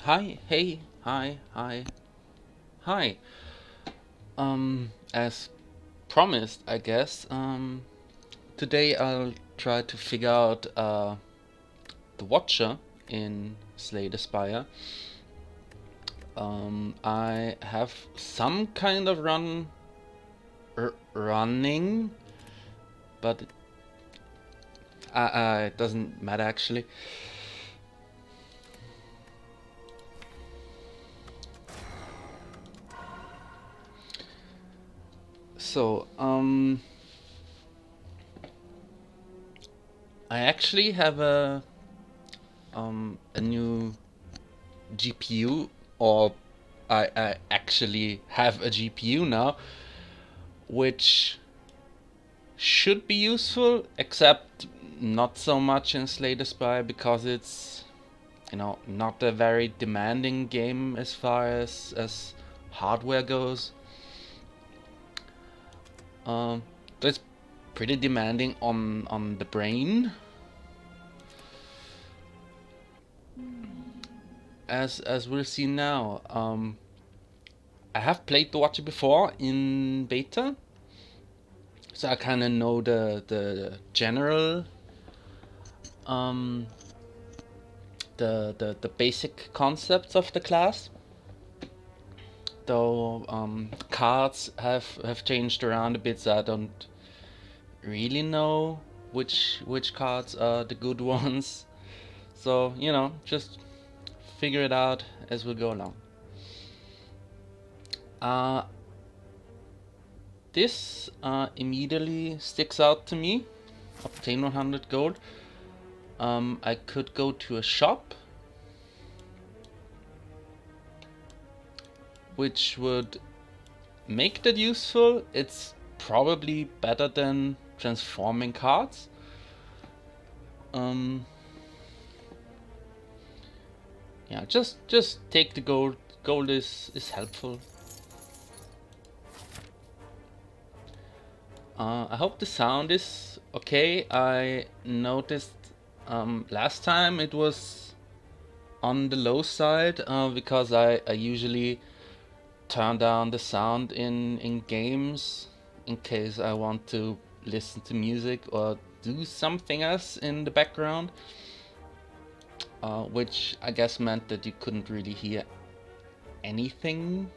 Hi, hey, hi. As promised, I guess. Today I'll try to figure out the Watcher in Slay the Spire. I have some kind of running, but it doesn't matter actually. So, I actually have a new GPU, or I actually have a GPU now, which should be useful, except not so much in Slay the Spire because it's, not a very demanding game as far as hardware goes. Um, so it's pretty demanding on the brain, as we'll see now. I have played the Watcher before in beta, so I kind of know the general um, the basic concepts of the class. Though cards have changed around a bit, so I don't really know which cards are the good ones. So just figure it out as we go along. Uh, this immediately sticks out to me. Obtain 100 gold. I could go to a shop, which would make that useful. It's probably better than transforming cards. Yeah, just take the gold. Gold is helpful. I hope the sound is okay. I noticed last time it was on the low side because I usually turn down the sound in games in case I want to listen to music or do something else in the background, which I guess meant that you couldn't really hear anything.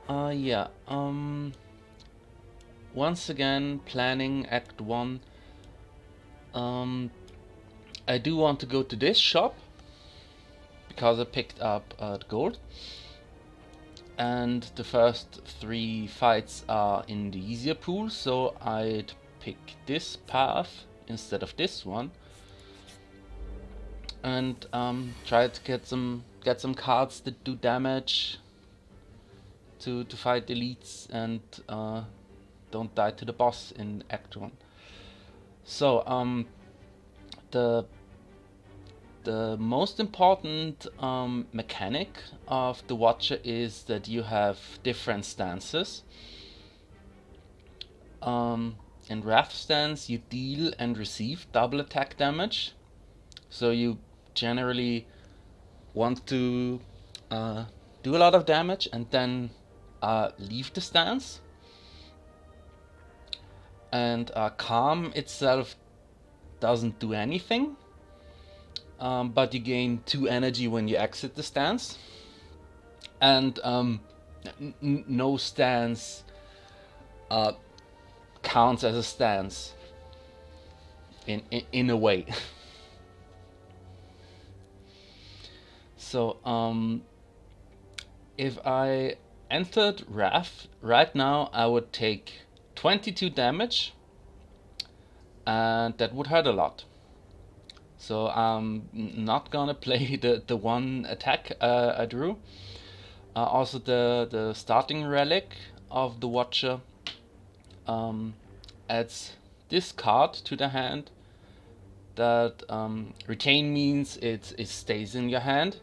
Yeah. Once again, planning Act 1. I do want to go to this shop because I picked up the gold. And the first 3 fights are in the easier pool, so I'd pick this path instead of this one. And try to get some cards that do damage to fight elites and don't die to the boss in Act 1. So the most important mechanic of the Watcher is that you have different stances. In Wrath stance, you deal and receive double attack damage. So you generally want to do a lot of damage and then leave the stance. And Calm itself doesn't do anything, but you gain 2 energy when you exit the stance. And no stance counts as a stance in a way. So if I entered Wrath right now, I would take 22 damage, and that would hurt a lot. So I'm not gonna play the one attack I drew. Also, the starting relic of the Watcher adds this card to the hand. That retain means it stays in your hand.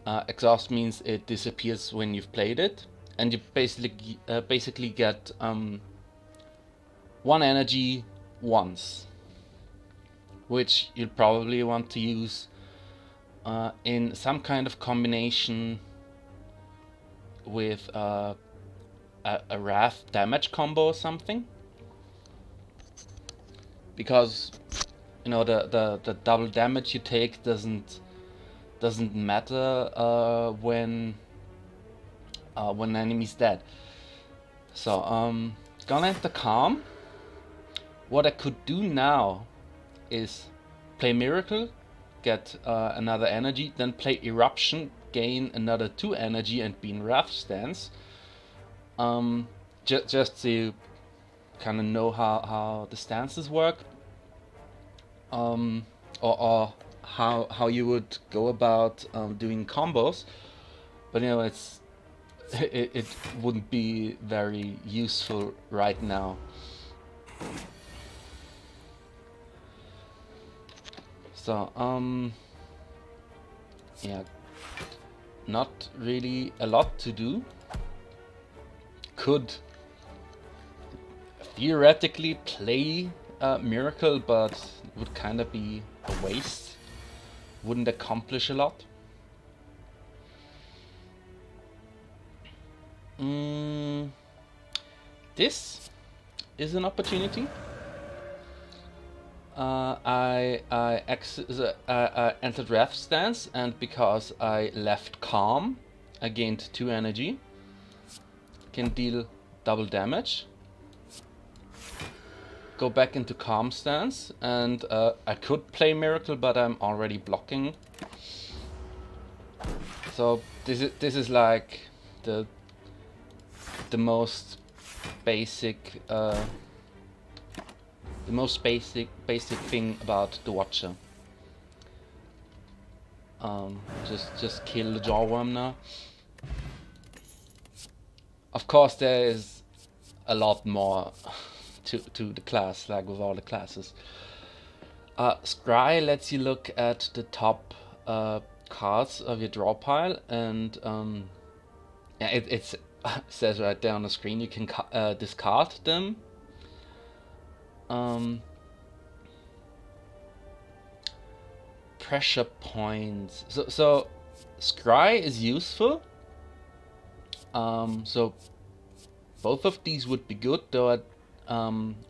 Exhaust means it disappears when you've played it, and you basically get 1 energy once. which you'll probably want to use in some kind of combination with a Wrath damage combo or something, because you know the double damage you take doesn't matter when an enemy's dead. So gonna enter Calm. What I could do now is play Miracle, get another energy, then play Eruption, gain another 2 energy and be in Wrath stance. Just to kind of know how the stances work, or how you would go about doing combos. But you know, it wouldn't be very useful right now. So yeah, not really a lot to do. Could theoretically play Miracle, but it would kind of be a waste. Wouldn't accomplish a lot. This is an opportunity. I entered Wrath stance, and because I left Calm, I gained 2 energy. Can deal double damage. Go back into Calm stance, and I could play Miracle, but I'm already blocking. So this like the most basic thing about the Watcher. Just kill the Jawworm now. Of course, there is a lot more to the class, like with all the classes. Scry lets you look at the top cards of your draw pile, and yeah, it says right there on the screen you can discard them. Pressure points. So Scry is useful. So both of these would be good, though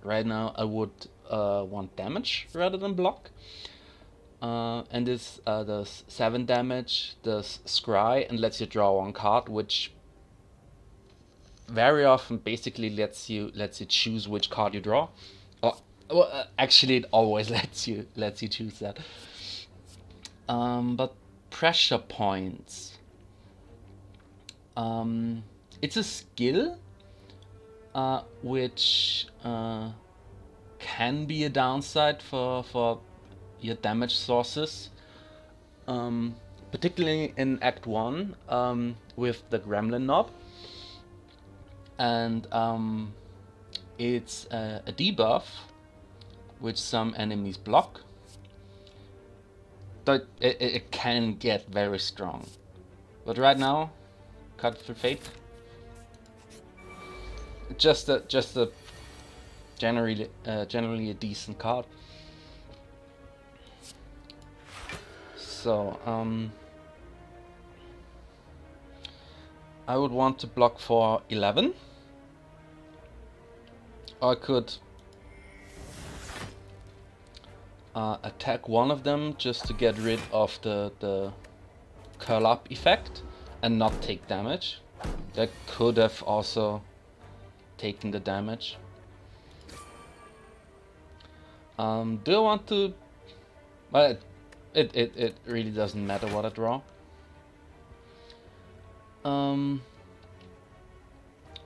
right now I would want damage rather than block. And this does 7 damage, does Scry, and lets you draw 1 card, which very often basically lets you choose which card you draw. Well, actually, it always lets you choose that. But pressure points. It's a skill which can be a downside for your damage sources, particularly in Act 1 with the Gremlin Knob. And it's a debuff which some enemies block, but it can get very strong. But right now, Cut for Fate, just a generally a decent card. So I would want to block for 11. Or I could attack one of them just to get rid of the curl up effect and not take damage. That could have also taken the damage. Do I want to? Well, it really doesn't matter what I draw.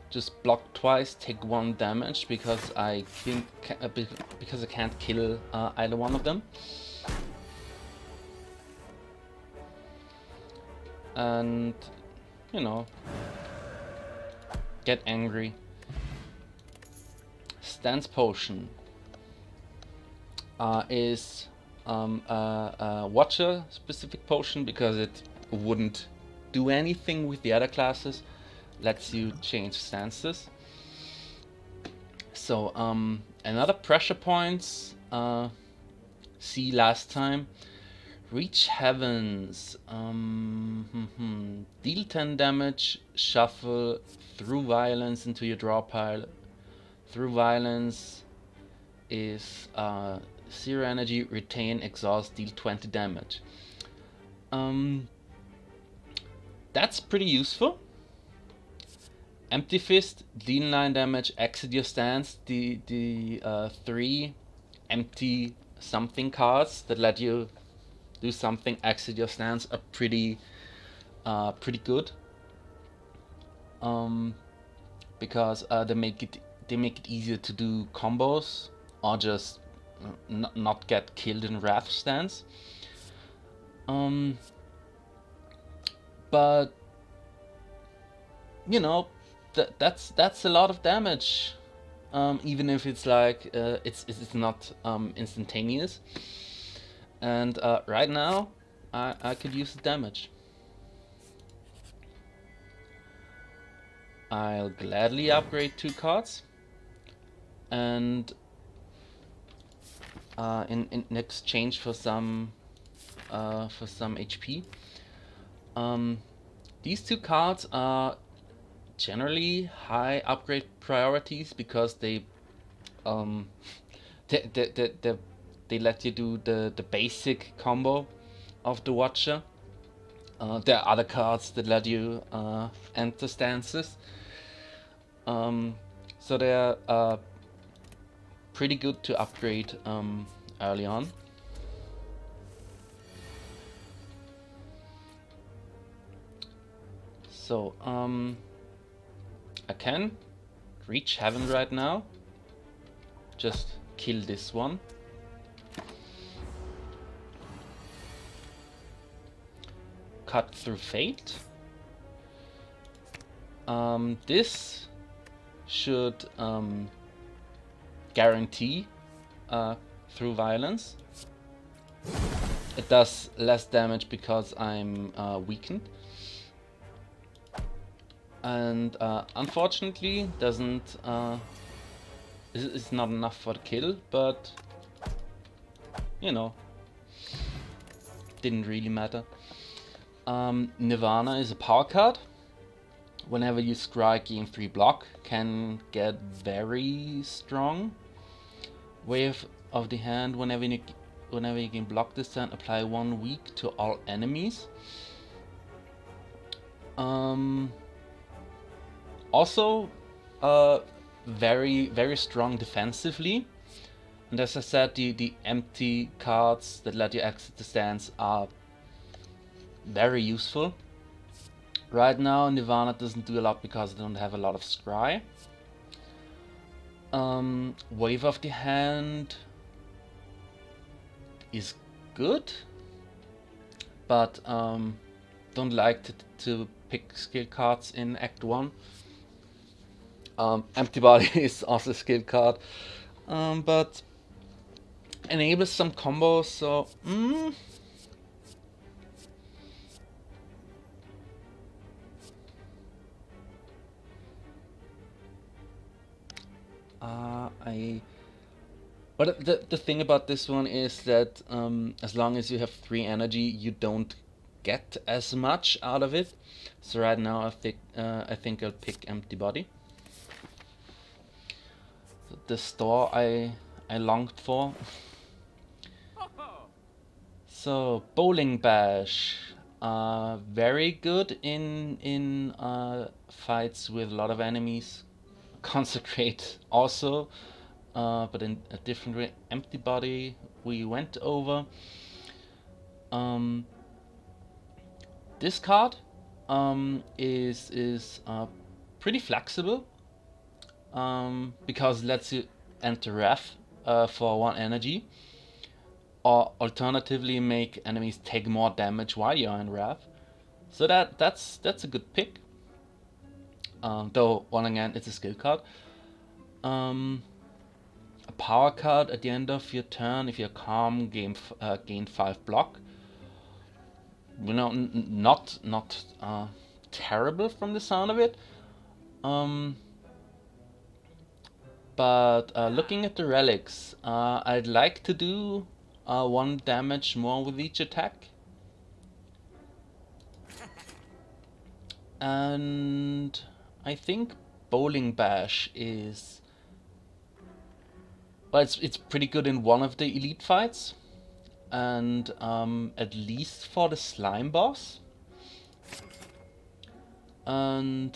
Just block twice, take 1 damage because I can't kill either one of them. And you know, get angry. Stance Potion is a Watcher specific potion because it wouldn't do anything with the other classes. Lets you change stances. So another pressure points see last time. Reach Heavens. Deal 10 damage, shuffle through violence into your draw pile. Through violence is 0 energy, retain, exhaust, deal 20 damage. That's pretty useful. Empty Fist, deal 9 damage, exit your stance. The 3 empty something cards that let you do something, exit your stance, are pretty good. Because they make it easier to do combos or just not get killed in Wrath stance. But you know, that's a lot of damage, even if it's like it's not instantaneous. And right now, I could use the damage. I'll gladly upgrade 2 cards, and in exchange for some HP. These 2 cards are generally high upgrade priorities because they they let you do the basic combo of the Watcher. There are other cards that let you enter stances. So they're pretty good to upgrade early on. So I can reach Heaven right now. Just kill this one. Cut through Fate. This should guarantee through violence. It does less damage because I'm weakened. And unfortunately doesn't it's not enough for the kill, but you know, didn't really matter. Nirvana is a power card. Whenever you scry, gain 3 block, can get very strong. Wave of the hand, whenever you can block this turn, apply 1 weak to all enemies. Also, very strong defensively. And as I said, the empty cards that let you exit the stance are very useful. Right now, Nirvana doesn't do a lot because I don't have a lot of scry. Wave of the hand is good, but don't like to pick skill cards in Act 1. Empty Body is also a skill card, but enables some combos, so But the thing about this one is that as long as you have 3 energy, you don't get as much out of it. So right now I think I'll pick Empty Body. The store I longed for. So Bowling Bash, very good in fights with a lot of enemies. Consecrate also, but in a different way. Empty Body we went over. This card is pretty flexible, because it lets you enter Wrath for 1 energy, or alternatively make enemies take more damage while you're in Wrath. So that's a good pick. Though one again, it's a skill card. A power card at the end of your turn. If you're calm, gain 5 block. You know, not terrible from the sound of it. But looking at the relics, I'd like to do 1 damage more with each attack. And I think Bowling Bash is... well, it's pretty good in one of the elite fights. And at least for the slime boss. And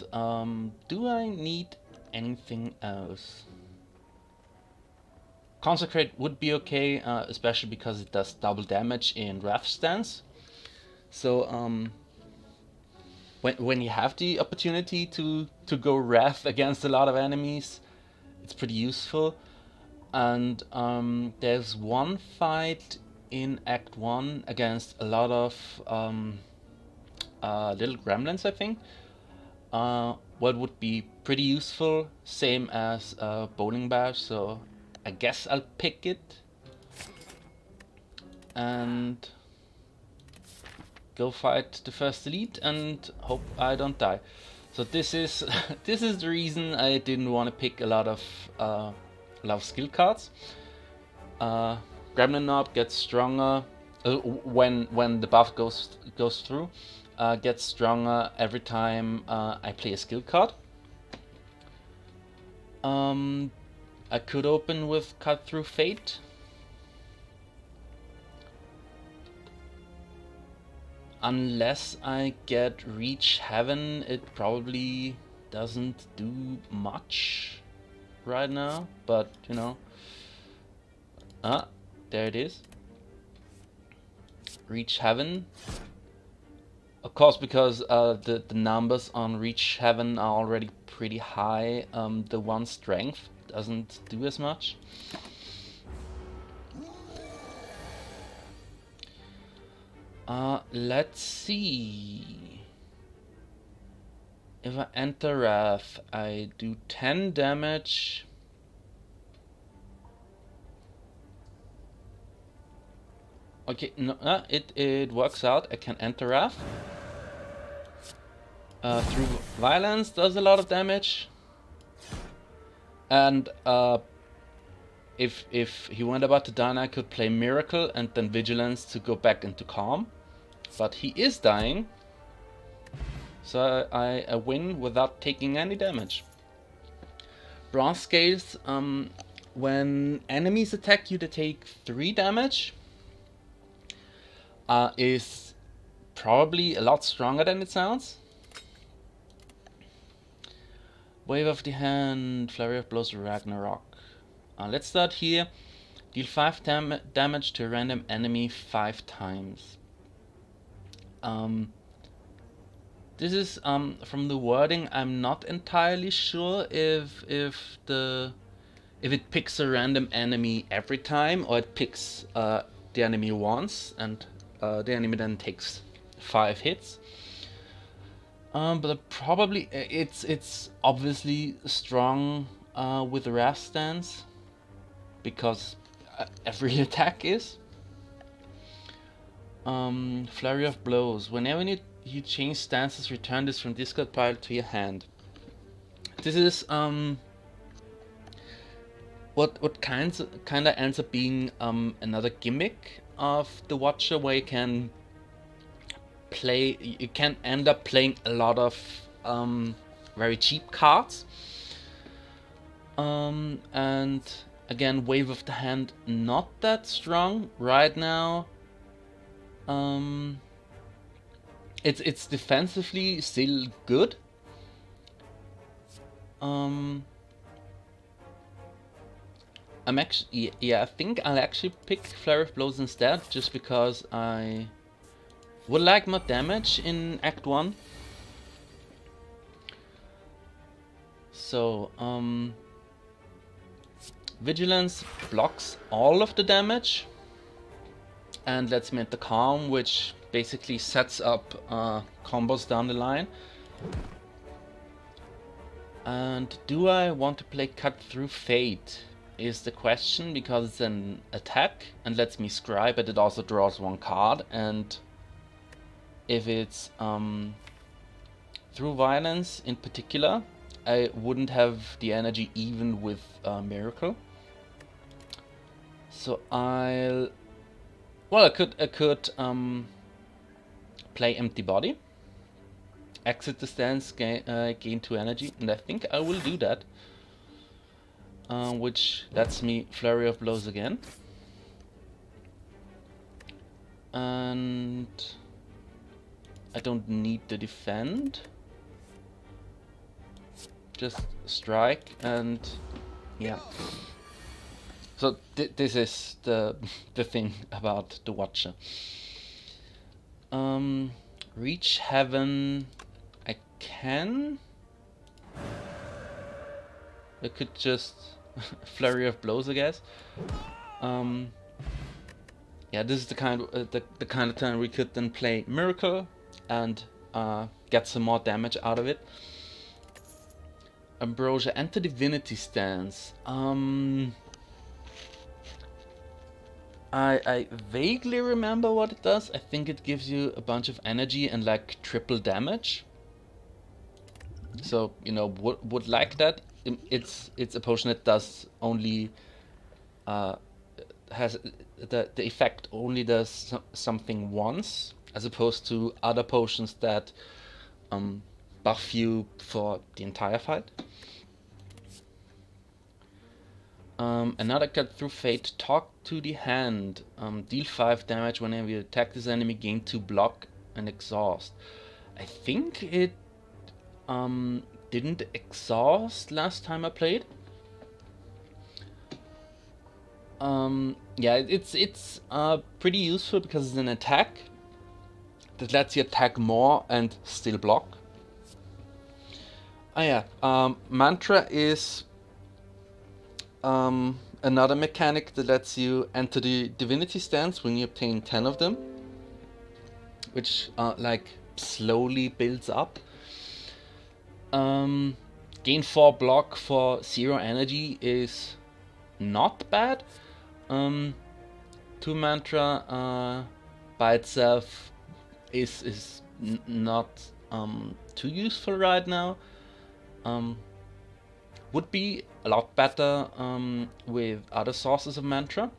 do I need anything else? Consecrate would be okay, especially because it does double damage in Wrath stance. So when you have the opportunity to go Wrath against a lot of enemies, it's pretty useful. And there's one fight in Act 1 against a lot of little gremlins, I think. What would be pretty useful, same as Bowling Bash, so I guess I'll pick it and go fight the first elite and hope I don't die. So this is this is the reason I didn't want to pick a lot of skill cards. Gremlin Knob gets stronger when the buff goes through. Gets stronger every time I play a skill card. I could open with Cut Through Fate. Unless I get Reach Heaven, it probably doesn't do much right now, but you know. There it is. Reach Heaven. Of course, because the numbers on Reach Heaven are already pretty high, the 1 strength doesn't do as much. Let's see. If I enter Wrath, I do 10 damage. Okay, no, it works out. I can enter Wrath. Through Violence does a lot of damage. And if he went about to die, I could play Miracle and then Vigilance to go back into Calm. But he is dying. So I win without taking any damage. Bronze Scales, when enemies attack you, they take 3 damage. Is probably a lot stronger than it sounds. Wave of the Hand, Flurry of Blows, Ragnarok. Let's start here. Deal 5 damage to a random enemy 5 times. This is from the wording. I'm not entirely sure if it picks a random enemy every time, or it picks the enemy once and the enemy then takes 5 hits. But probably it's obviously strong with the Wrath stance, because every attack is. Flurry of Blows. Whenever you change stances, return this from discard pile to your hand. This is what kinda ends up being another gimmick of the Watcher, where you can end up playing a lot of very cheap cards. And again, Wave of the Hand not that strong right now. It's defensively still good. I think I'll actually pick Flurry of Blows instead, just because I would like more damage in Act 1. So, Vigilance blocks all of the damage and lets me enter Calm, which basically sets up combos down the line. And do I want to play Cut Through Fate is the question, because it's an attack and lets me scribe, but it also draws 1 card, and if it's through Violence in particular, I wouldn't have the energy even with Miracle. So I'll Well, I could play Empty Body, exit the stance, gain 2 energy, and I think I will do that. Which lets me Flurry of Blows again. And I don't need to defend. Just strike and yeah. So this is the thing about the Watcher. Reach Heaven. I can. I could just Flurry of Blows, I guess. Yeah, this is the kind of turn we could then play Miracle and get some more damage out of it. Ambrosia, enter Divinity Stance. I vaguely remember what it does. I think it gives you a bunch of energy and like triple damage. So, you know, would like that. It's a potion that does only has the effect only does something once, as opposed to other potions that buff you for the entire fight. Another cut through fate. Talk to the hand. Deal 5 damage whenever you attack this enemy. Gain 2 block and exhaust. I think it didn't exhaust last time I played. Yeah, it's pretty useful because it's an attack that lets you attack more and still block. Oh yeah, Mantra is another mechanic that lets you enter the Divinity Stance when you obtain 10 of them, which like slowly builds up. Gain 4 block for 0 energy is not bad. 2 Mantra by itself is not too useful right now. Would be a lot better with other sources of Mantra.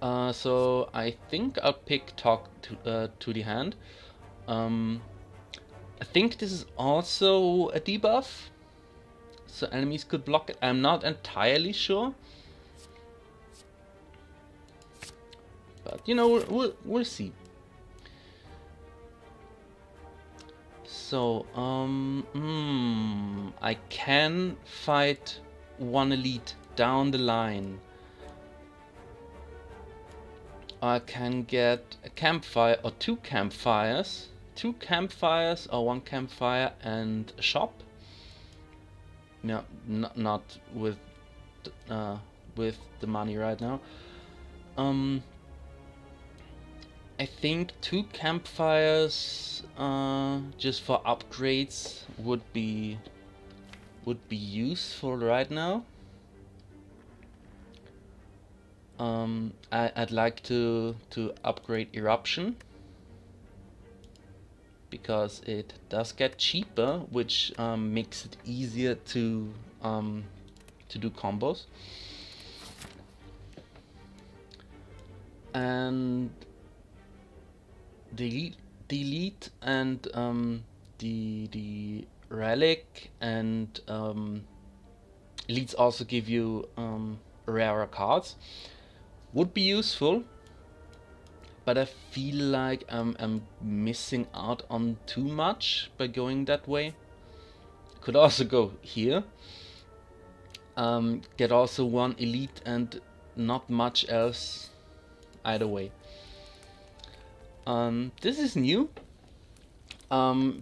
So I think I'll pick Talk to the Hand. I think this is also a debuff, so enemies could block it. I'm not entirely sure, but you know, we'll see. So I can fight one elite down the line. I can get a campfire or 2 campfires. 2 campfires or 1 campfire and a shop. No, not with the money right now. I think 2 campfires just for upgrades would be useful right now. I'd like to upgrade Eruption, because it does get cheaper, which makes it easier to do combos. And the elite and the relic and elites also give you rarer cards. Would be useful, but I feel like I'm missing out on too much by going that way. Could also go here. Get also 1 elite and not much else either way. This is new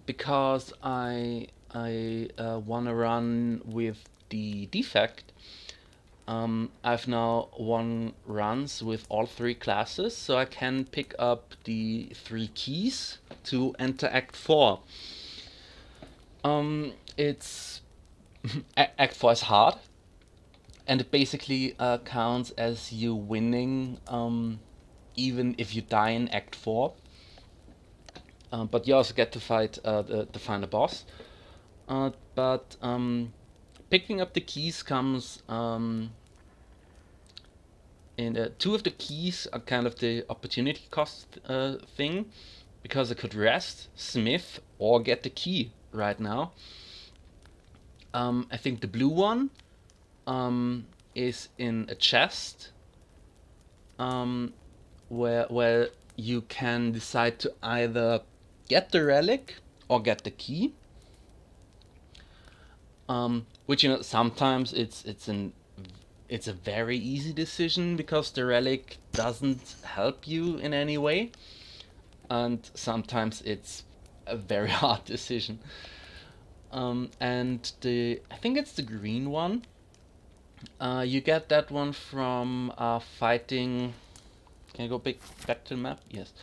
because I wanna run with the defect. I've now 1 runs with all 3 classes, so I can pick up the 3 keys to enter Act 4. It's Act 4 is hard, and it basically counts as you winning even if you die in Act 4. But you also get to fight the final boss. But picking up the keys comes two of the keys are kind of the opportunity cost thing, because I could rest, smith, or get the key right now. I think the blue one is in a chest, where you can decide to either get the relic or get the key. Which, you know, sometimes it's a very easy decision because the relic doesn't help you in any way, and sometimes it's a very hard decision. And I think it's the green one. You get that one from fighting. Can I go back to the map? Yes.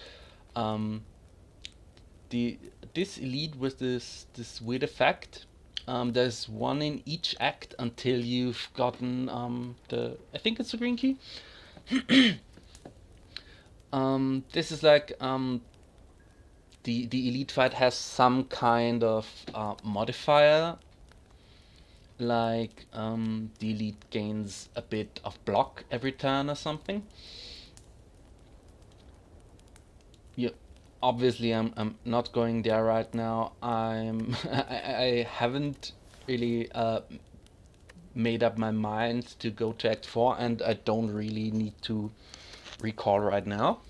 This elite with this weird effect. There's one in each act until you've gotten I think it's the green key. This is like the elite fight has some kind of modifier, like the elite gains a bit of block every turn or something. Yeah, obviously I'm not going there right now. I haven't really made up my mind to go to Act 4, and I don't really need to recall right now.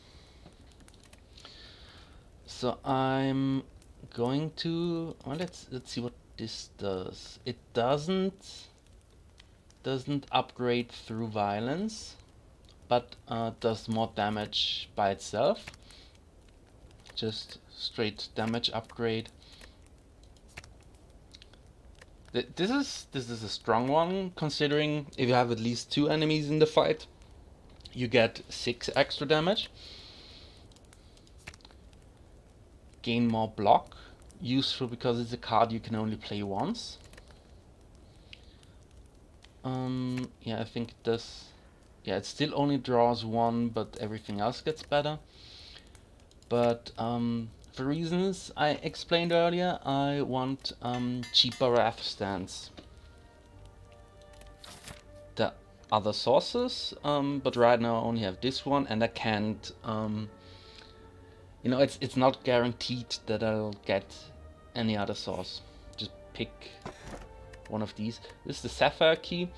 So I'm going to, well, let's see what this does. It doesn't upgrade through violence, but does more damage by itself. Just straight damage upgrade. This is a strong one, considering if you have at least 2 enemies in the fight, you get 6 extra damage. Gain more block, useful because it's a card you can only play once. Yeah, I think it does. Yeah, it still only draws 1, but everything else gets better. But for reasons I explained earlier, I want cheaper Wrath Stance. The other sources, but right now I only have this one, and I can't. You know, it's not guaranteed that I'll get any other source. Just pick one of these. This is the Sapphire key.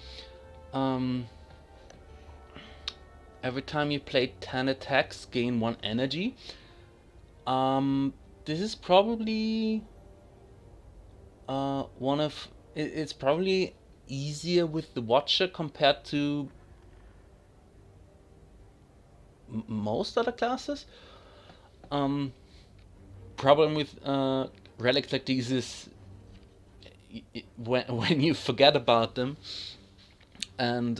Every time you play 10 attacks, gain 1 energy. This is probably one of it's probably easier with the Watcher compared to most other classes. Problem with relics like these is when you forget about them and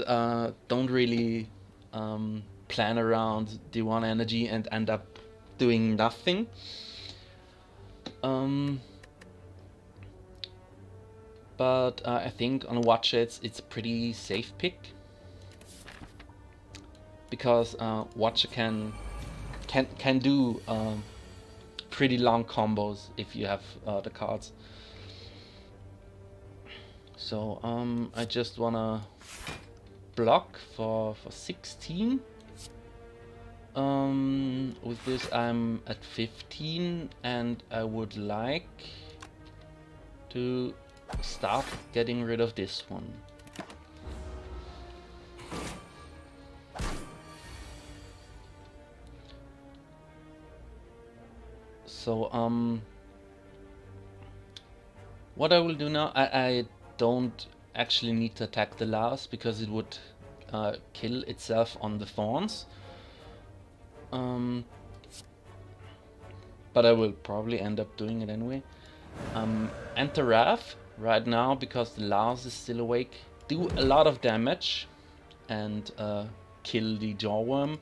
don't really plan around the 1 energy and end up doing nothing. But I think on Watcher it's a pretty safe pick, because Watcher can do pretty long combos if you have the cards. So I just wanna block for 16. With this I'm at 15, and I would like to start getting rid of this one. So what I will do now, I don't actually need to attack the last, because it would kill itself on the thorns. But I will probably end up doing it anyway. Enter Wrath right now, because the Lars is still awake. Do a lot of damage and kill the Jawworm.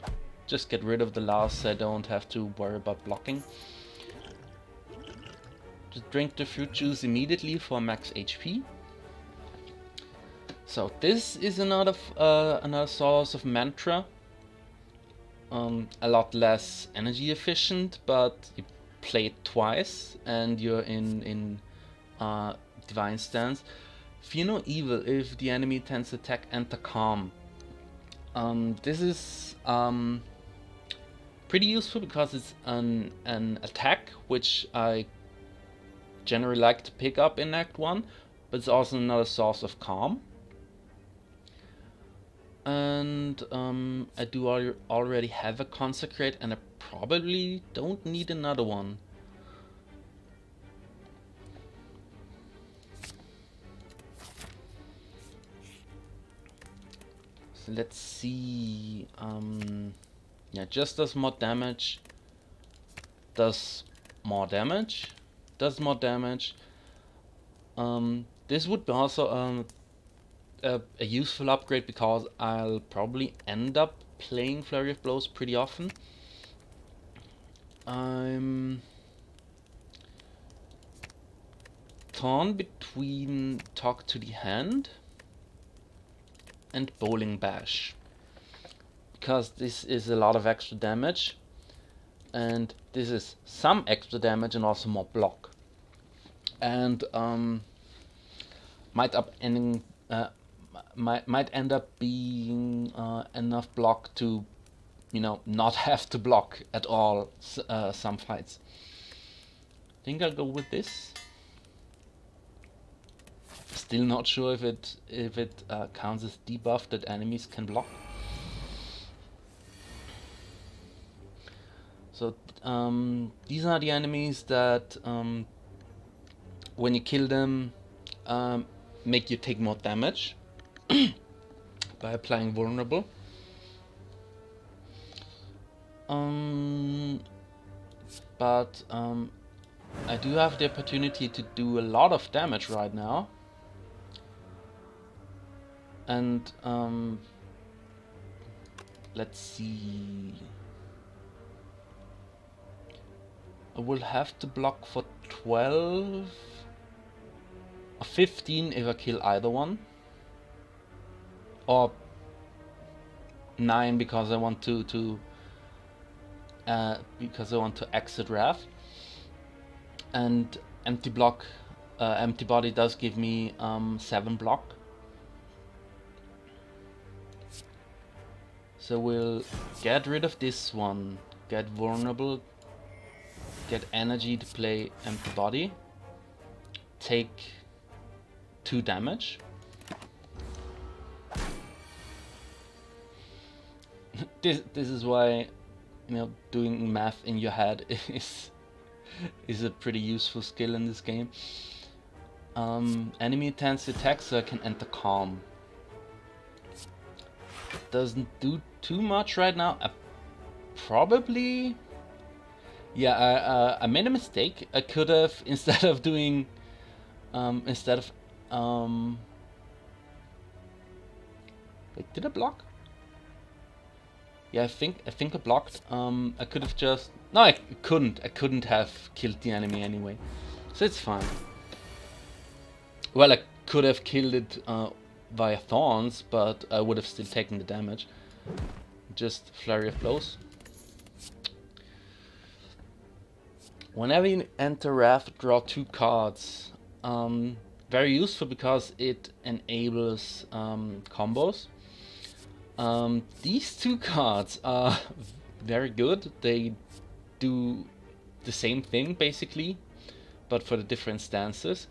Just get rid of the Lars so I don't have to worry about blocking. Just drink the fruit juice immediately for max HP. So this is another source of mantra. A lot less energy efficient, but you play it twice and you're in Divine Stance. Fear no evil if the enemy tends to attack, enter calm. This is pretty useful because it's an attack which I generally like to pick up in Act 1, but it's also another source of calm. And I do already have a Consecrate, and I probably don't need another one. So let's see. Yeah, just does more damage. Does more damage. Does more damage. This would be also a useful upgrade because I'll probably end up playing Flurry of Blows pretty often. I'm torn between Talk to the Hand and Bowling Bash, because this is a lot of extra damage, and this is some extra damage and also more block, and might end up being enough block to, not have to block at all some fights. I think I'll go with this. Still not sure if it counts as debuff that enemies can block. So these are the enemies that when you kill them make you take more damage by applying vulnerable. But I do have the opportunity to do a lot of damage right now. And let's see. I will have to block for 12 or 15 if I kill either one. Or 9 because I want to exit Wrath. And empty body does give me 7 block. So we'll get rid of this one, get vulnerable, get energy to play empty body, take 2 damage. This is why, doing math in your head is a pretty useful skill in this game. Enemy intends to attack, so I can enter calm. Doesn't do too much right now. Probably, yeah. I made a mistake. I could have instead of wait, did I block? Yeah, I think I blocked. I could have just no, I couldn't. I couldn't have killed the enemy anyway, so it's fine. Well, I could have killed it via thorns, but I would have still taken the damage. Just Flurry of Blows. Whenever you enter Wrath, draw 2 cards. Very useful because it enables combos. These 2 cards are very good. They do the same thing basically, but for the different stances.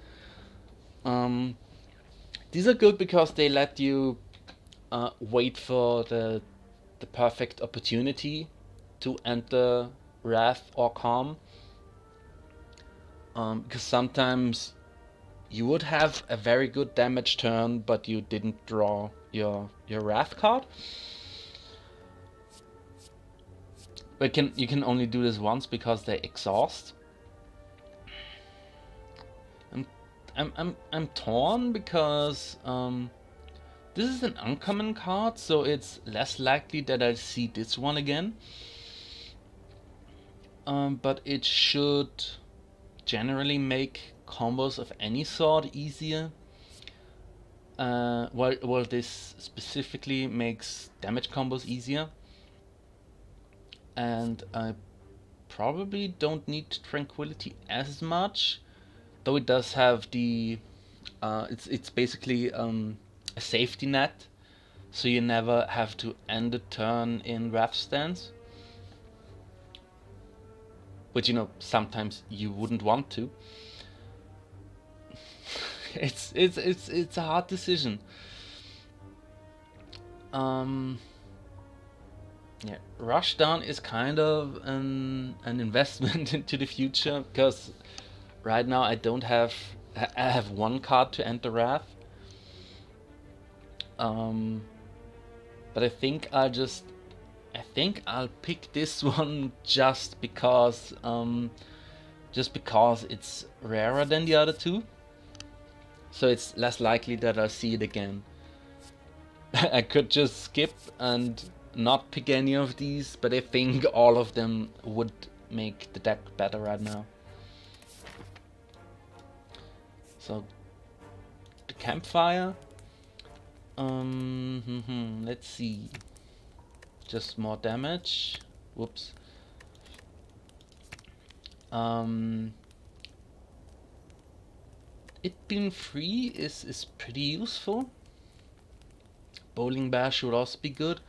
These are good because they let you wait for the perfect opportunity to enter Wrath or Calm. Because sometimes you would have a very good damage turn, but you didn't draw your Wrath card. But you can only do this once because they exhaust. I'm torn because this is an uncommon card, so it's less likely that I'll see this one again. But it should generally make combos of any sort easier. Well, this specifically makes damage combos easier. And I probably don't need Tranquility as much, though it does have the it's basically a safety net so you never have to end a turn in Wrath stance. Which, you know, sometimes you wouldn't want to. It's a hard decision. Yeah, Rushdown is kind of an investment into the future, because right now I don't have I have one card to enter Wrath. But I think I'll pick this one just because it's rarer than the other two. So it's less likely that I'll see it again. I could just skip and not pick any of these, but I think all of them would make the deck better right now. So the campfire. Let's see. Just more damage. Whoops. It being free is pretty useful. Bowling bash would also be good.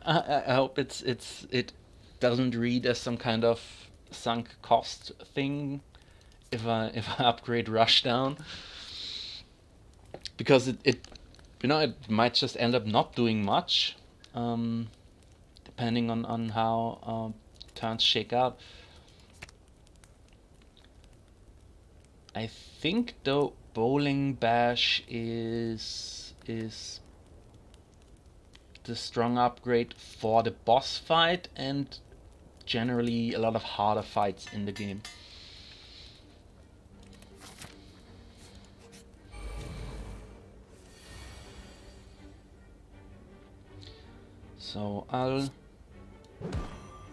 I hope it doesn't read as some kind of sunk cost thing if I upgrade Rushdown, because it might just end up not doing much, depending on how turns shake out. I think though Bowling Bash is the strong upgrade for the boss fight and generally a lot of harder fights in the game. So I'll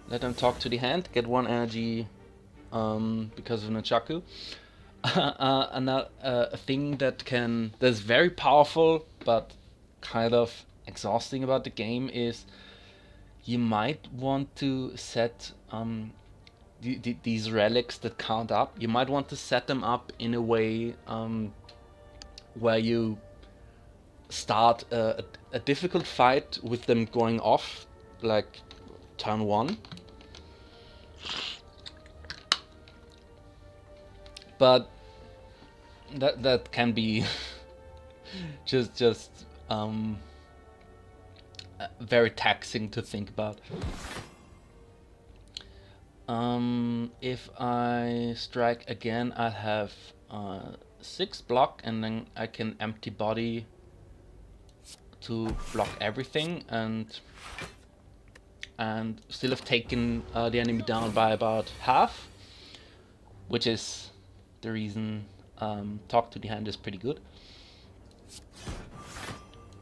let them talk to the hand, get 1 energy because of Nunchaku. A thing that's very powerful but kind of exhausting about the game is you might want to set these relics that count up. You might want to set them up in a way where you start a difficult fight with them going off, like turn 1. But that can be just very taxing to think about. If I strike again, I'll have 6 block, and then I can empty body to block everything, and still have taken the enemy down by about half, which is the reason talk to the hand is pretty good.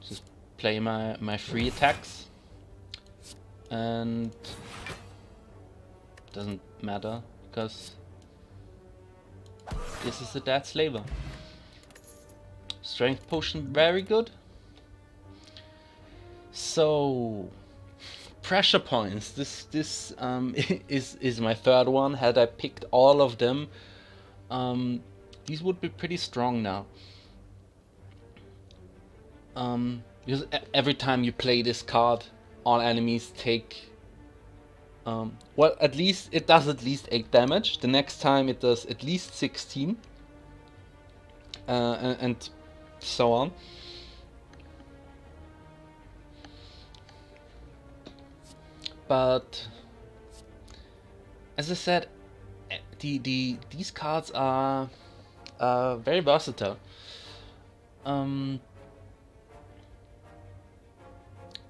Just play my free attacks, and doesn't matter because this is a dead slaver. Strength potion, very good. So pressure points. This is my third one. Had I picked all of them, these would be pretty strong now. Because every time you play this card, all enemies take well, at least it does at least 8 damage. The next time it does at least 16, and so on. But as I said, these cards are very versatile.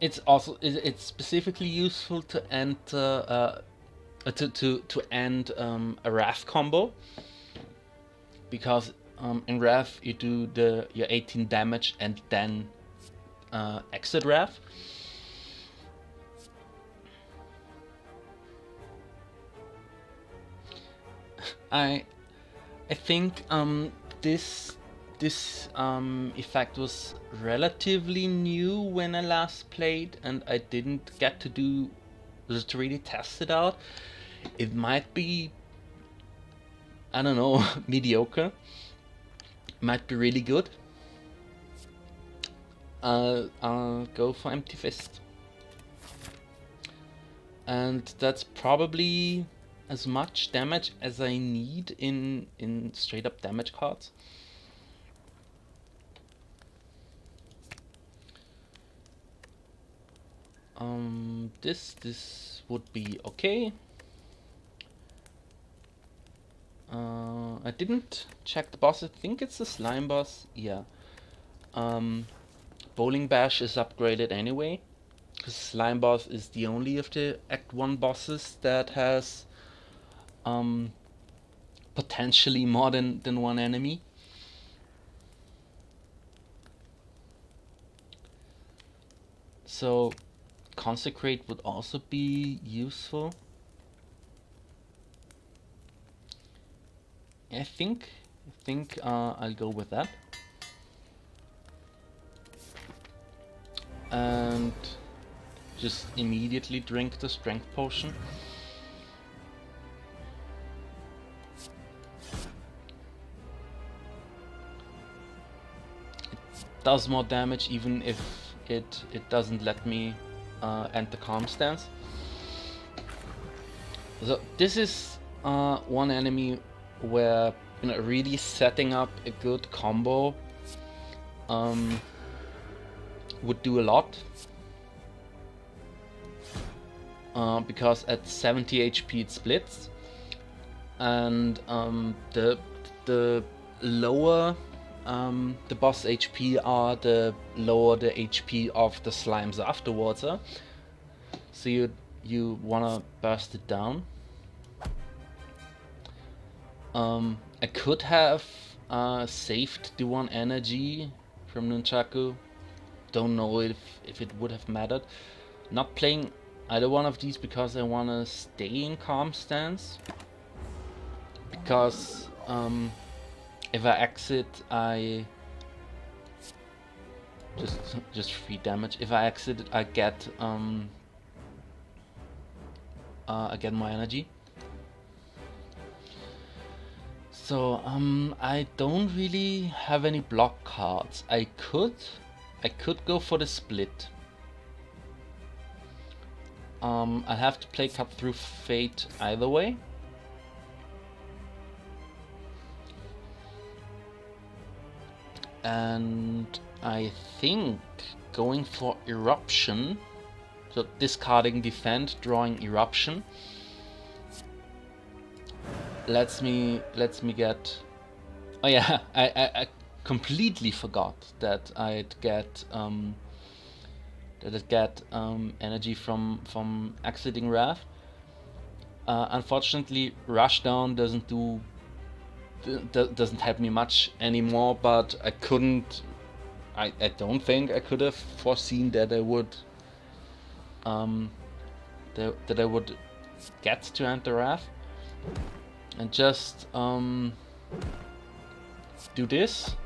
It's specifically useful to enter to end a Wrath combo, because in Wrath you do your 18 damage and then exit Wrath. I think this effect was relatively new when I last played, and I didn't get to really test it out. It might be I don't know, mediocre. Might be really good. I'll go for Empty Fist. And that's probably as much damage as I need in straight up damage cards. This would be okay. I didn't check the boss. I think it's the slime boss. Yeah. Bowling Bash is upgraded anyway, because slime boss is the only of the Act 1 bosses that has potentially more than one enemy. So Consecrate would also be useful. I think I'll go with that. And just immediately drink the strength potion. It does more damage even if it doesn't let me end the calm stance. So this is one enemy where, you know, really setting up a good combo would do a lot. Because at 70 HP it splits, and the lower the boss HP are, the lower the HP of the slimes afterwards. So you wanna burst it down. I could have saved the one energy from Nunchaku. Don't know if it would have mattered. Not playing either one of these because I wanna stay in calm stance. Because if I exit, I just free damage. If I exit, I get my energy. So I don't really have any block cards. I could go for the split. I have to play Cut Through Fate either way. And I think going for Eruption, so discarding Defend, drawing Eruption, lets me get. Oh yeah, I completely forgot that I'd get energy from exiting Wrath. Unfortunately, Rushdown doesn't help me much anymore, but I don't think I could have foreseen that I would that I would get to enter Wrath. And just do this,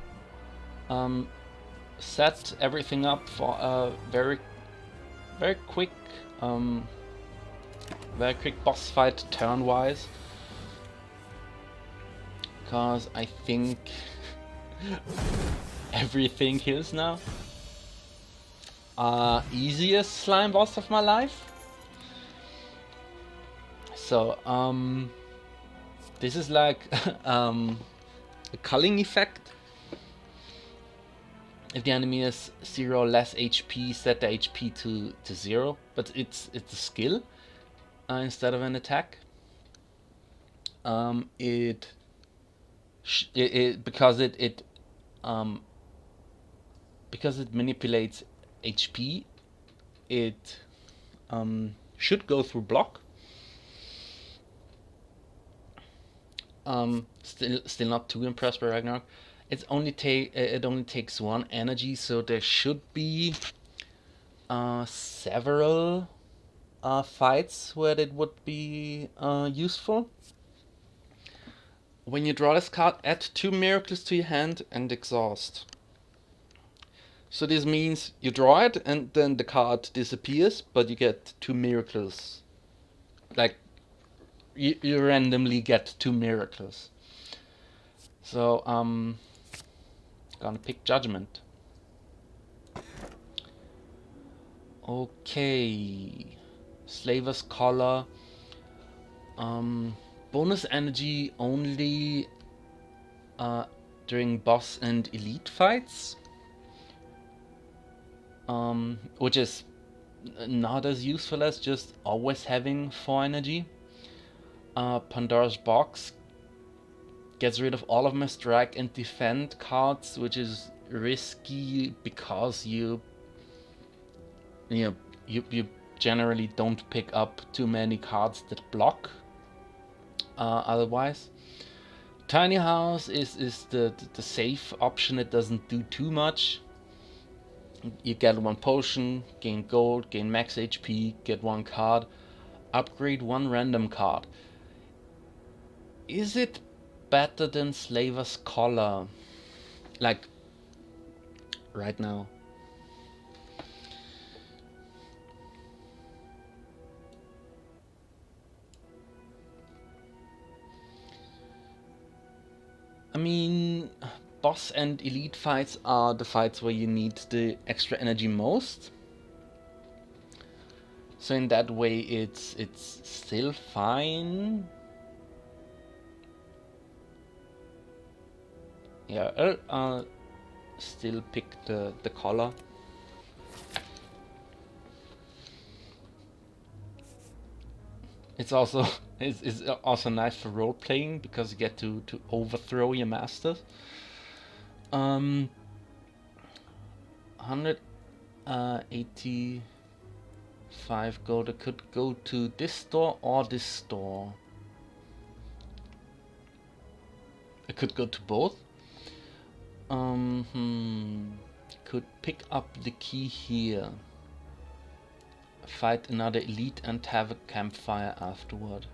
set everything up for a very quick boss fight turn-wise, because I think everything heals now. Easiest slime boss of my life. So this is like a culling effect. If the enemy has 0 or less HP, set the HP to 0, but it's a skill instead of an attack. Because it manipulates HP, it should go through block. Still not too impressed by Ragnarok. It only takes 1 energy, so there should be several fights where it would be useful. When you draw this card, add 2 miracles to your hand and exhaust. So this means you draw it and then the card disappears, but you get 2 miracles. Like you randomly get 2 miracles. So gonna pick Judgment. Okay, Slaver's Collar. Bonus energy only during boss and elite fights, which is not as useful as just always having 4 energy. Pandora's Box gets rid of all of my strike and defend cards, which is risky because you generally don't pick up too many cards that block otherwise. Tiny House is the safe option. It doesn't do too much. You get 1 potion, gain gold, gain max HP, get 1 card, upgrade 1 random card. Is it better than Slaver's Collar? Like, right now. I mean, boss and elite fights are the fights where you need the extra energy most. So in that way, it's still fine. Yeah, I'll still pick the collar. It's also it's also nice for role playing because you get to overthrow your masters. 185 gold. I could go to this store or this store. I could go to both. Could pick up the key here. Fight another elite and have a campfire afterward.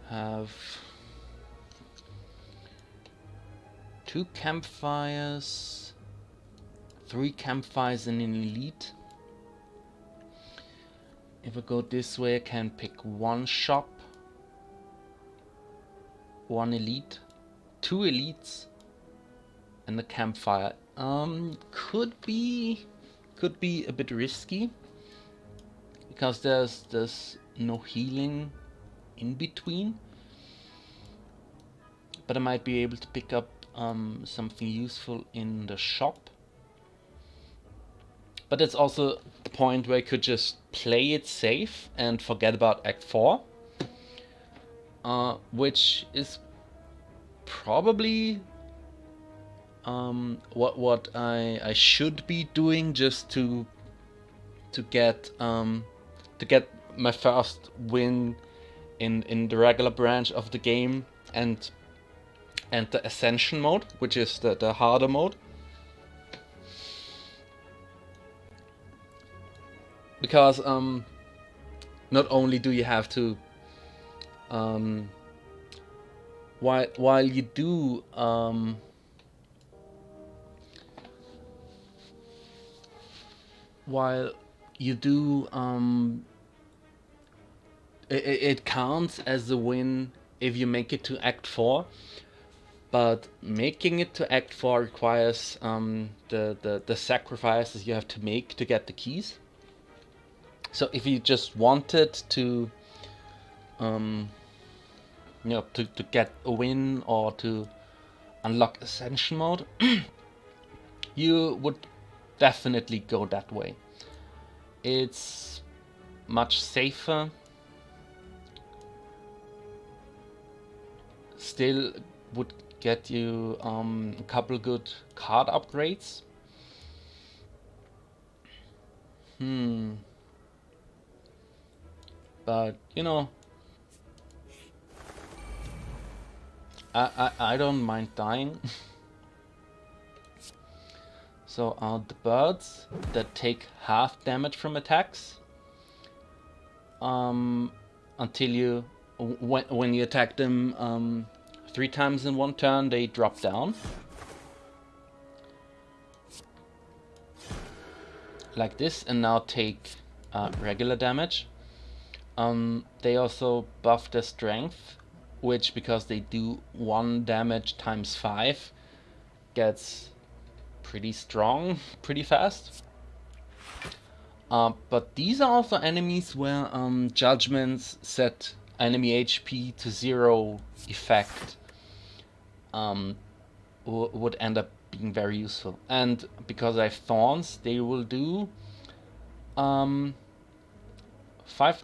Have 2 campfires, 3 campfires and an elite. If I go this way, I can pick 1 shop, 1 elite, 2 elites, and a campfire. Could be a bit risky because there's no healing in between, but I might be able to pick up something useful in the shop. But that's also the point where I could just play it safe and forget about Act 4, which is probably what I should be doing just to get my first win in the regular branch of the game and the Ascension mode, which is the harder mode. Because not only do you have to while you do it counts as a win if you make it to Act 4, but making it to Act 4 requires the sacrifices you have to make to get the keys. So if you just wanted to to get a win or to unlock Ascension mode, you would definitely go that way. It's much safer. Still would get you a couple good card upgrades. But I don't mind dying. So the birds that take half damage from attacks until you when you attack them 3 times in 1 turn, they drop down like this and now take regular damage. They also buff their strength which, because they do 1 damage times 5, gets pretty strong pretty fast. But these are also enemies where judgments set enemy HP to 0 effect would end up being very useful. And because I have thorns, they will do 5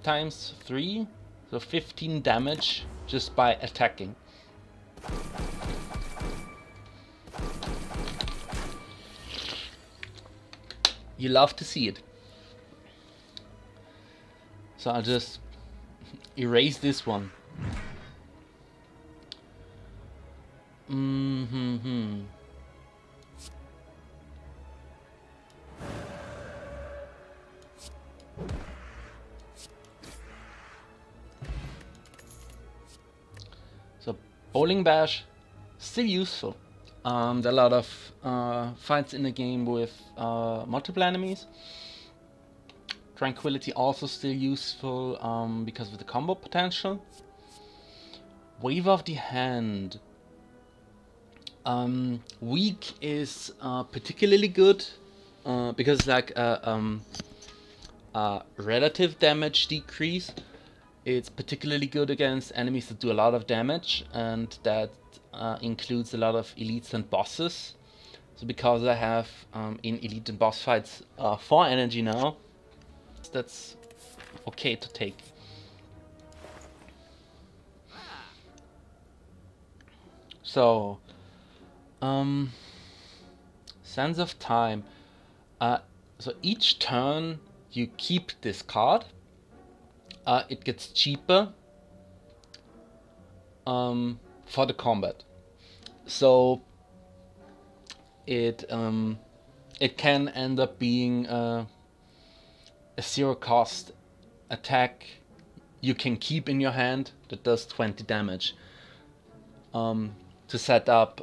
times 3, so 15 damage just by attacking. You love to see it. So I'll just erase this one. So Bowling Bash, still useful. There are a lot of fights in the game with multiple enemies. Tranquility also still useful because of the combo potential. Wave of the Hand. Weak is particularly good because it's like a relative damage decrease. It's particularly good against enemies that do a lot of damage, and that includes a lot of elites and bosses. So because I have in elite and boss fights 4 energy now, that's okay to take. So, Sands of Time. So each turn you keep this card. It gets cheaper for the combat. So it can end up being a 0 cost attack you can keep in your hand that does 20 damage to set up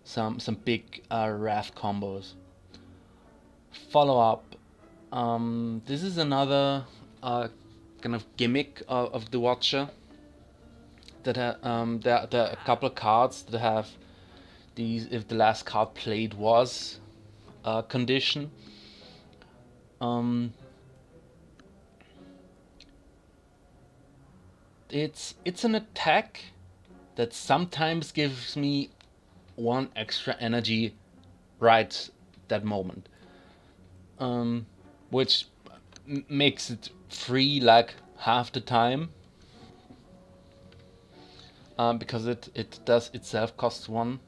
some big wrath combos. Follow up. This is another kind of gimmick of the Watcher. That there are a couple of cards that have these. If the last card played was a condition. It's an attack that sometimes gives me 1 extra energy right that moment, which makes it free like half the time, because it does itself costs 1.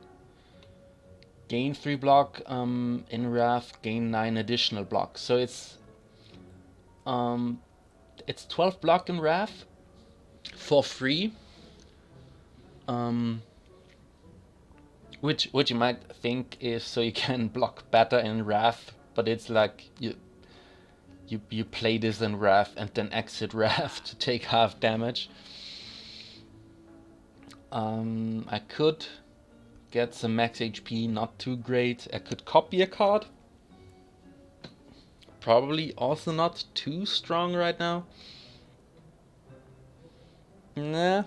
Gain 3 block in Wrath, gain 9 additional blocks. So it's 12 block in Wrath for free. Which you might think is so you can block better in Wrath, but it's like you play this in Wrath and then exit Wrath to take half damage. I could get some max HP, not too great. I could copy a card. Probably also not too strong right now. Nah.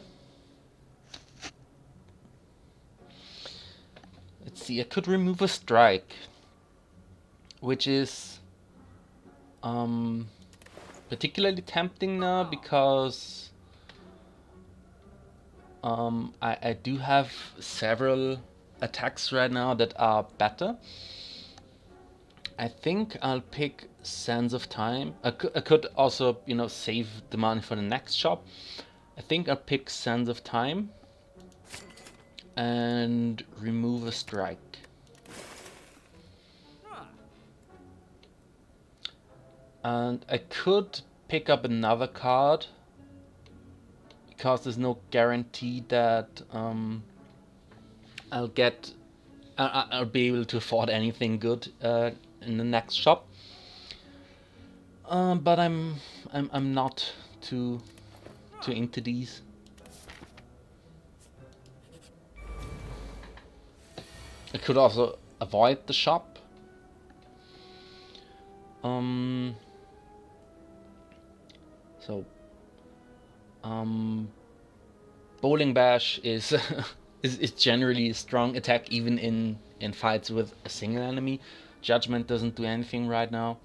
Let's see, I could remove a strike, which is particularly tempting now because I do have several attacks right now that are better. I think I'll pick Sands of Time. I could also, save the money for the next shop. I think I'll pick Sands of Time and remove a strike. And I could pick up another card because there's no guarantee that I'll be able to afford anything good in the next shop. But I'm not too into these. I could also avoid the shop. Bowling Bash is is generally a strong attack even in fights with a single enemy. Judgment doesn't do anything right now.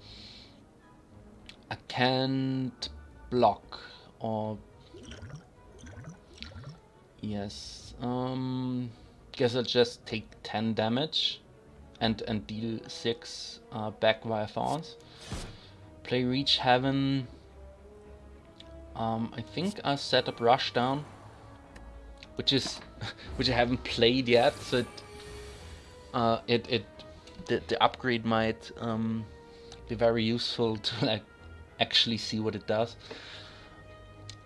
I can't block or yes. Guess I'll just take 10 damage and deal 6 back via thorns. Play Reach Heaven. I think I set up Rushdown, which is which I haven't played yet, so the upgrade might be very useful to like actually see what it does.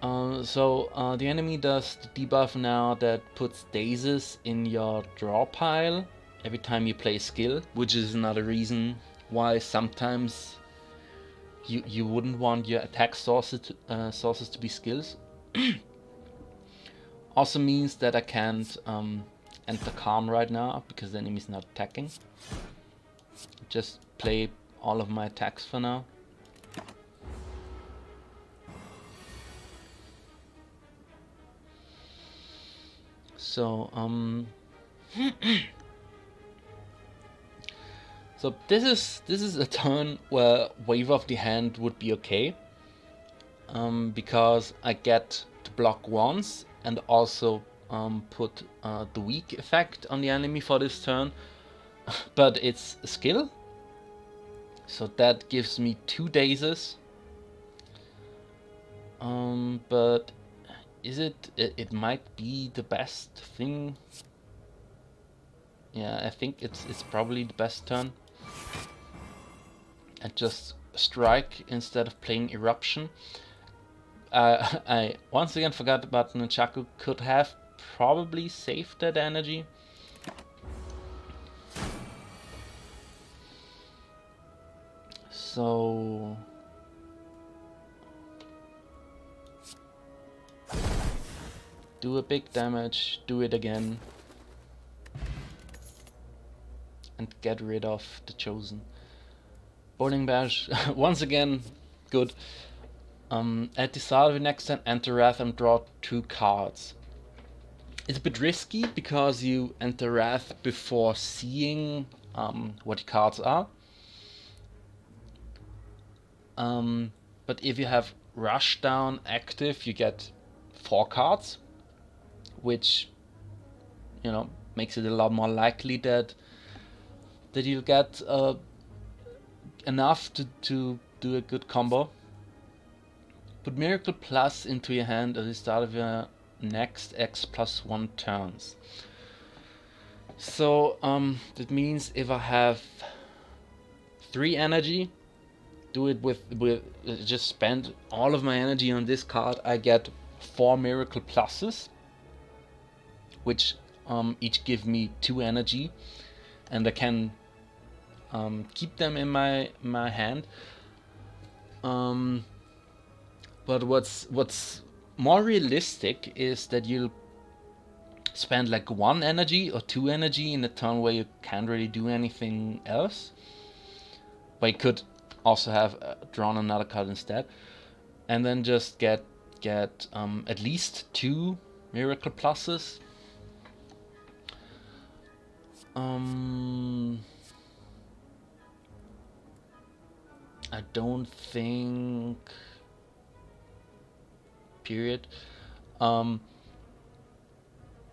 So the enemy does the debuff now that puts dazes in your draw pile every time you play skill, which is another reason why sometimes you wouldn't want your attack sources to be skills. Also means that I can't enter Calm right now because the enemy's not attacking. Just play all of my attacks for now. So so this is a turn where Wave of the Hand would be okay, because I get to block once and also put the weak effect on the enemy for this turn, but it's a skill, so that gives me 2 dazes. But is it might be the best thing. Yeah, I think it's probably the best turn. And just strike instead of playing Eruption. I once again forgot about Nunchaku. Could have probably saved that energy. So do a big damage, do it again, and get rid of the Chosen. Bowling Bash, once again, good. At the start of the next turn, enter Wrath and draw 2 cards. It's a bit risky because you enter Wrath before seeing what the cards are. But if you have Rushdown active, you get 4 cards, which, you know, makes it a lot more likely that you'll get enough to do a good combo. Put Miracle Plus into your hand at the start of your next X+1 turns. So that means if I have 3 energy, do it with just spend all of my energy on this card, I get 4 Miracle Pluses, which each give me 2 energy, and I can keep them in my hand. But what's more realistic is that you'll spend like 1 energy or 2 energy in a turn where you can't really do anything else. But you could also have drawn another card instead, and then just get at least 2 Miracle Pluses. I don't think. Period.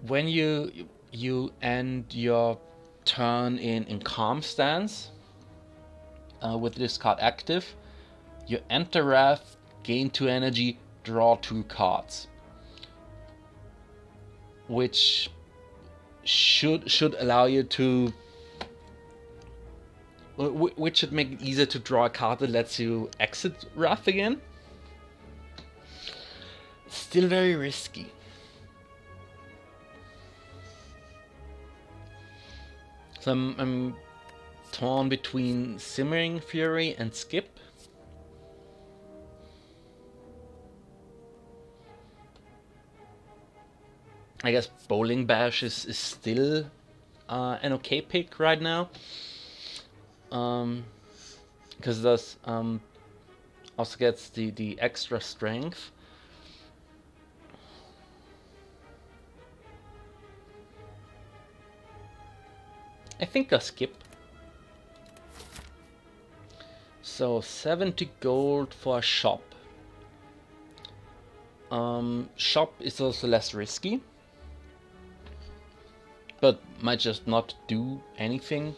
When you end your turn in Calm Stance with this card active, you enter Wrath, gain 2 energy, draw 2 cards, which should allow you to. Which should make it easier to draw a card that lets you exit Wrath again. Still very risky. So I'm torn between Simmering Fury and Skip. I guess Bowling Bash is still an okay pick right now. Because this also gets the extra strength. I think I'll skip. So 70 gold for a shop. Shop is also less risky, but might just not do anything.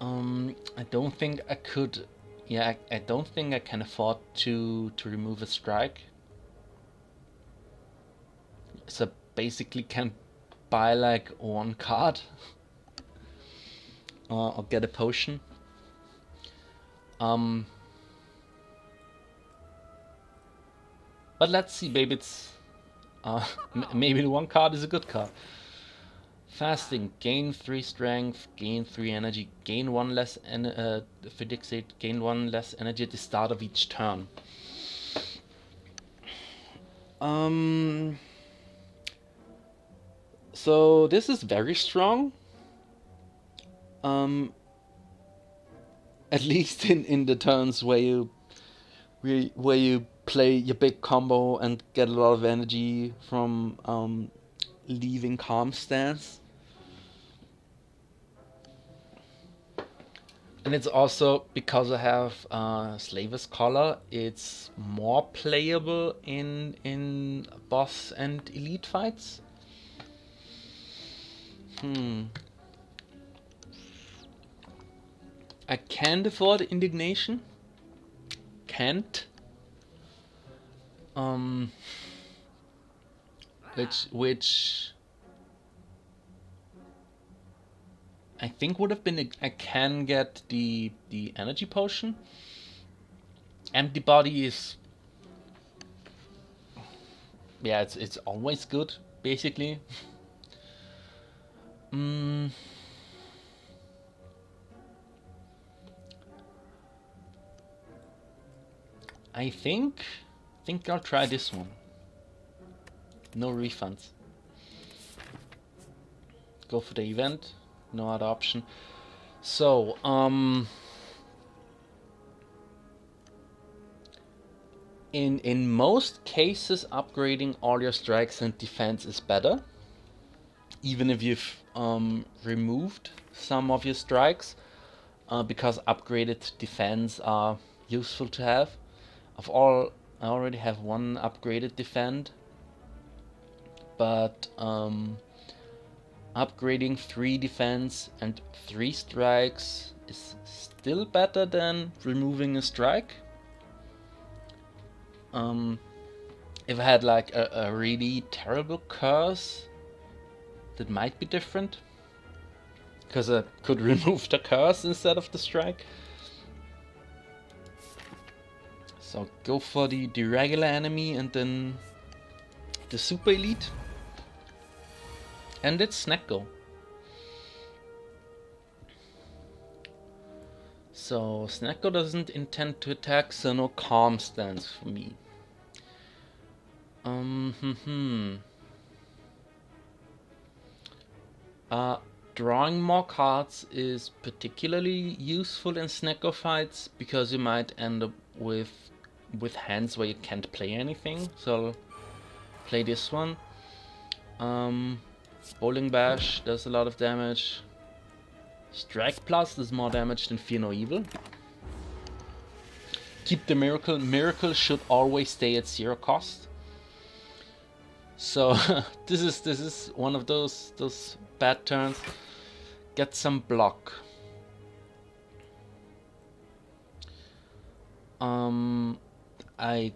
I don't think I could. Yeah, I don't think I can afford to remove a strike. So basically, can buy like one card or get a potion. But let's see. Maybe it's maybe the one card is a good card. Fasting, gain 3 strength, gain 3 energy, gain 1 less Fidixate, gain 1 less energy at the start of each turn. So this is very strong. At least in the turns where you play your big combo and get a lot of energy from leaving calm stance. And it's also, because I have Slaver's Collar, it's more playable in boss and elite fights. I can't afford Indignation. Can't. Which I think would have been I can get the energy potion. Empty body is, yeah, it's always good basically. I think I'll try this one. No refunds. Go for the event. No other option. So, in most cases, upgrading all your strikes and defense is better. Even if you've removed some of your strikes, because upgraded defense are useful to have. I already have one upgraded defend, but upgrading 3 defense and 3 strikes is still better than removing a strike. If I had like a really terrible curse, that might be different, because I could remove the curse instead of the strike. So go for the regular enemy and then the super elite. And it's Snecko. So Snecko doesn't intend to attack, so no calm stance for me. Drawing more cards is particularly useful in Snecko fights, because you might end up with hands where you can't play anything. So I'll play this one. Bowling Bash does a lot of damage. Strike Plus does more damage than Fear No Evil. Keep the Miracle. Miracle should always stay at 0 cost. So this is one of those bad turns. Get some block. I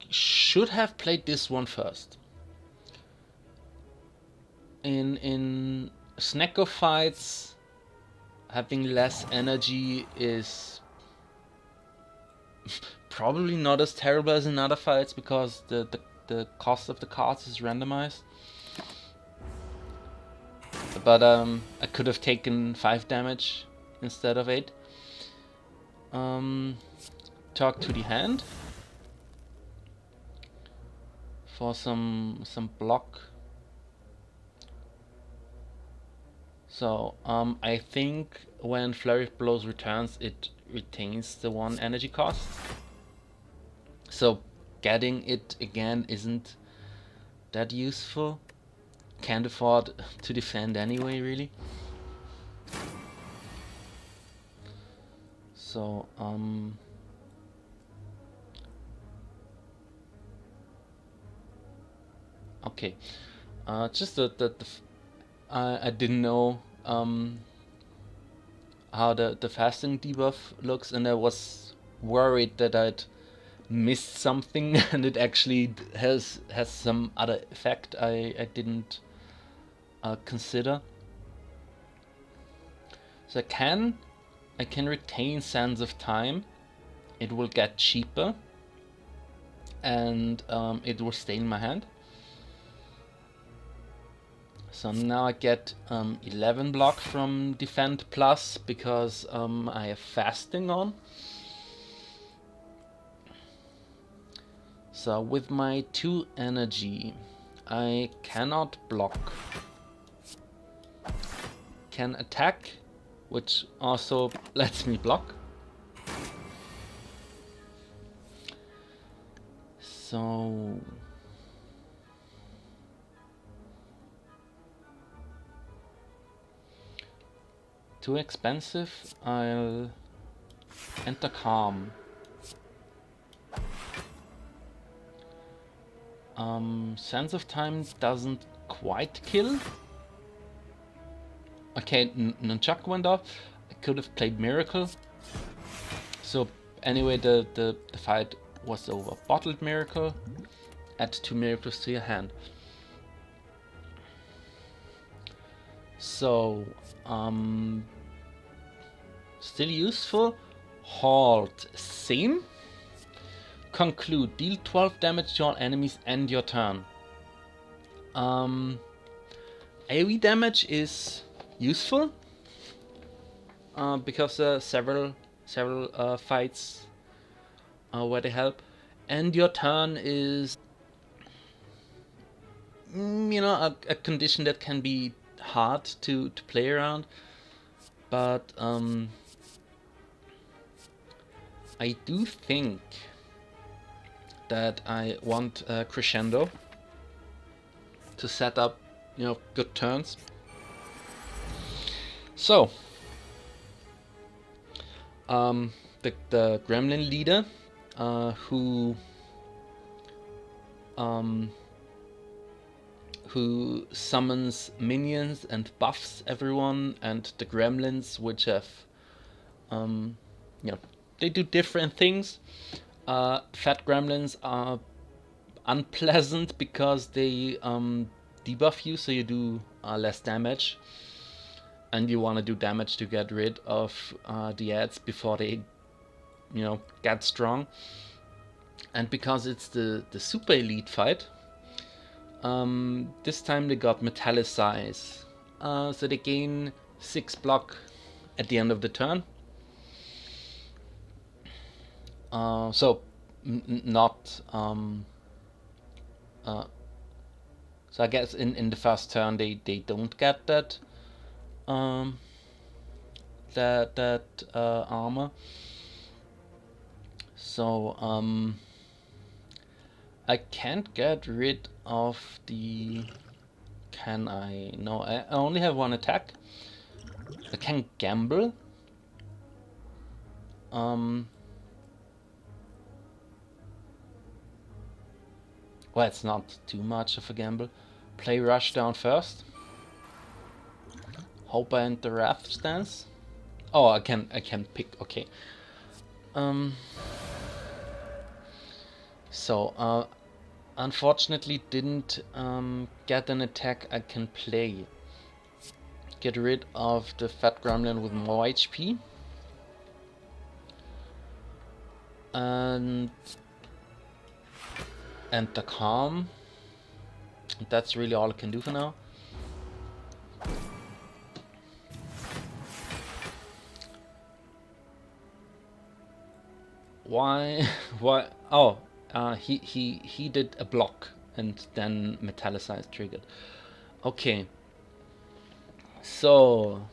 should have played this one first. In Snecko fights, having less energy is probably not as terrible as in other fights, because the cost of the cards is randomized. But I could have taken 5 damage instead of 8. Talk to the hand for some block. So I think when Flurry of Blows returns, it retains the 1 energy cost. So getting it again isn't that useful. Can't afford to defend anyway, really. So, okay. Just I didn't know how the fasting debuff looks, and I was worried that I'd missed something and it actually has some other effect I didn't consider. So I can retain Sands of Time. It will get cheaper, and it will stay in my hand. So now I get 11 block from Defend Plus because I have Fasting on. So with my 2 energy, I cannot block. Can attack, which also lets me block. So too expensive. I'll enter Calm. Sense of Time doesn't quite kill. Okay, Nunchuck went off. I could have played Miracle. So anyway, the fight was over. Bottled Miracle. Add 2 miracles to your hand. So, still useful. Halt. Same. Conclude. Deal 12 damage to all enemies and your turn. AoE damage is useful because several fights where they help, and your turn is you know a condition that can be hard to play around, but I do think that I want Crescendo to set up good turns. So the gremlin leader who summons minions and buffs everyone, and the gremlins which have they do different things. Fat gremlins are unpleasant because they debuff you, so you do less damage, and you want to do damage to get rid of the ads before they get strong. And because it's the super elite fight, this time they got Metallicize, so they gain 6 block at the end of the turn. So not so I guess in the first turn they don't get that armor. So I can't get rid of the... Can I? No, I only have 1 attack. I can gamble. Well, it's not too much of a gamble. Play Rush down first. Hope I enter Wrath stance. Oh, I can pick. Okay. So unfortunately didn't get an attack I can play. Get rid of the fat gremlin with more HP. And enter Calm. That's really all I can do for now. Why? Why? Oh, he did a block and then Metallicize triggered. Okay. So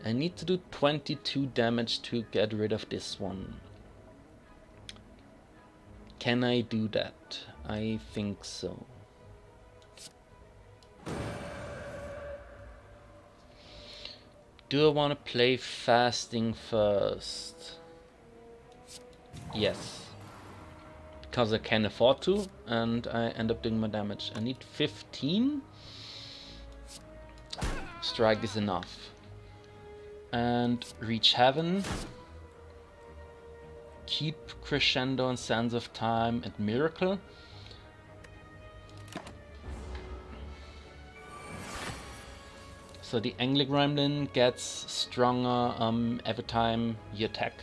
I need to do 22 damage to get rid of this one. Can I do that? I think so. Do I want to play fasting first? Yes. Because I can afford to, and I end up doing more damage. I need 15. Strike is enough. And reach heaven. Keep crescendo and sense of time and miracle. So the Angler Gremlin gets stronger every time you attack.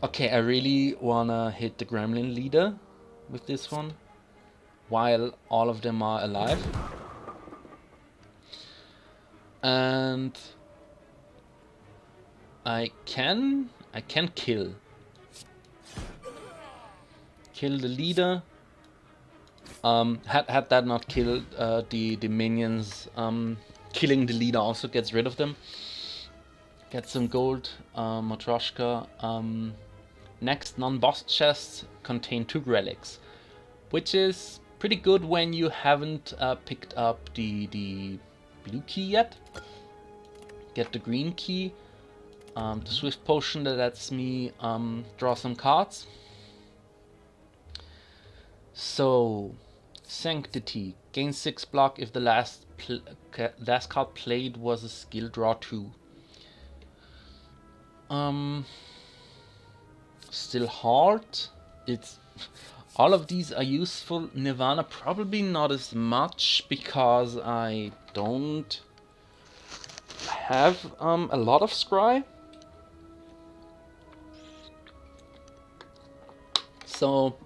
Okay, I really wanna hit the Gremlin leader with this one, while all of them are alive. And I can kill the leader. Had that not killed the minions, killing the leader also gets rid of them. Get some gold, Matryoshka. Next non-boss chests contain 2 relics, which is pretty good when you haven't picked up the blue key yet. Get the green key, the swift potion that lets me draw some cards. So, Sanctity, gain 6 block if the last card played was a skill draw 2. Still hard. It's all of these are useful. Nirvana probably not as much because I don't have a lot of scry. So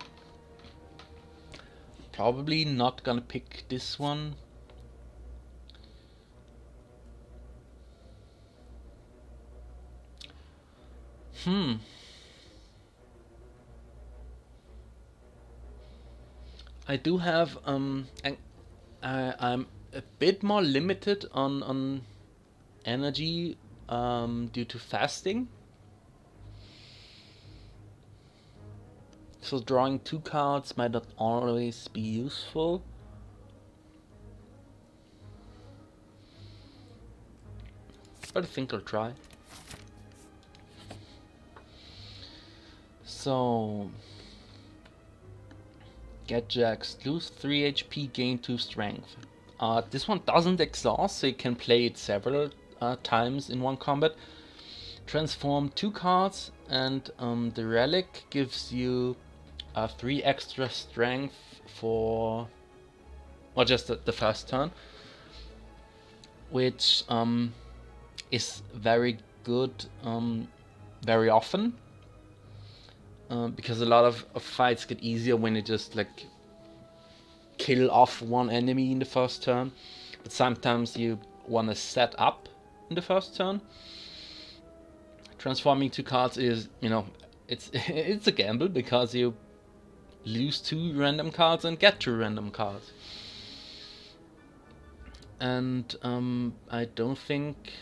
probably not gonna pick this one. I do have I'm a bit more limited on energy due to fasting. So drawing 2 cards might not always be useful. But I think I'll try. So get Jax, lose 3 HP, gain 2 strength. This one doesn't exhaust, so you can play it several times in one combat. Transform 2 cards, and the relic gives you 3 extra strength for, or just the first turn, which is very good very often. Because a lot of fights get easier when you just like kill off one enemy in the first turn, but sometimes you want to set up in the first turn. Transforming 2 cards is, it's it's a gamble because you lose 2 random cards and get 2 random cards. And I don't think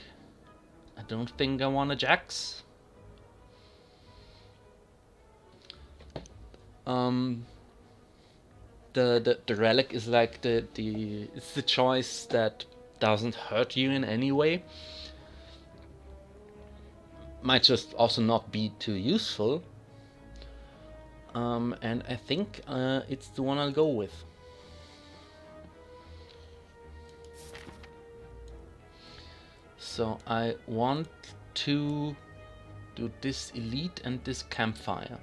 I want a Jax. The relic is like it's the choice that doesn't hurt you in any way. Might just also not be too useful. And I think it's the one I'll go with. So I want to do this elite and this campfire.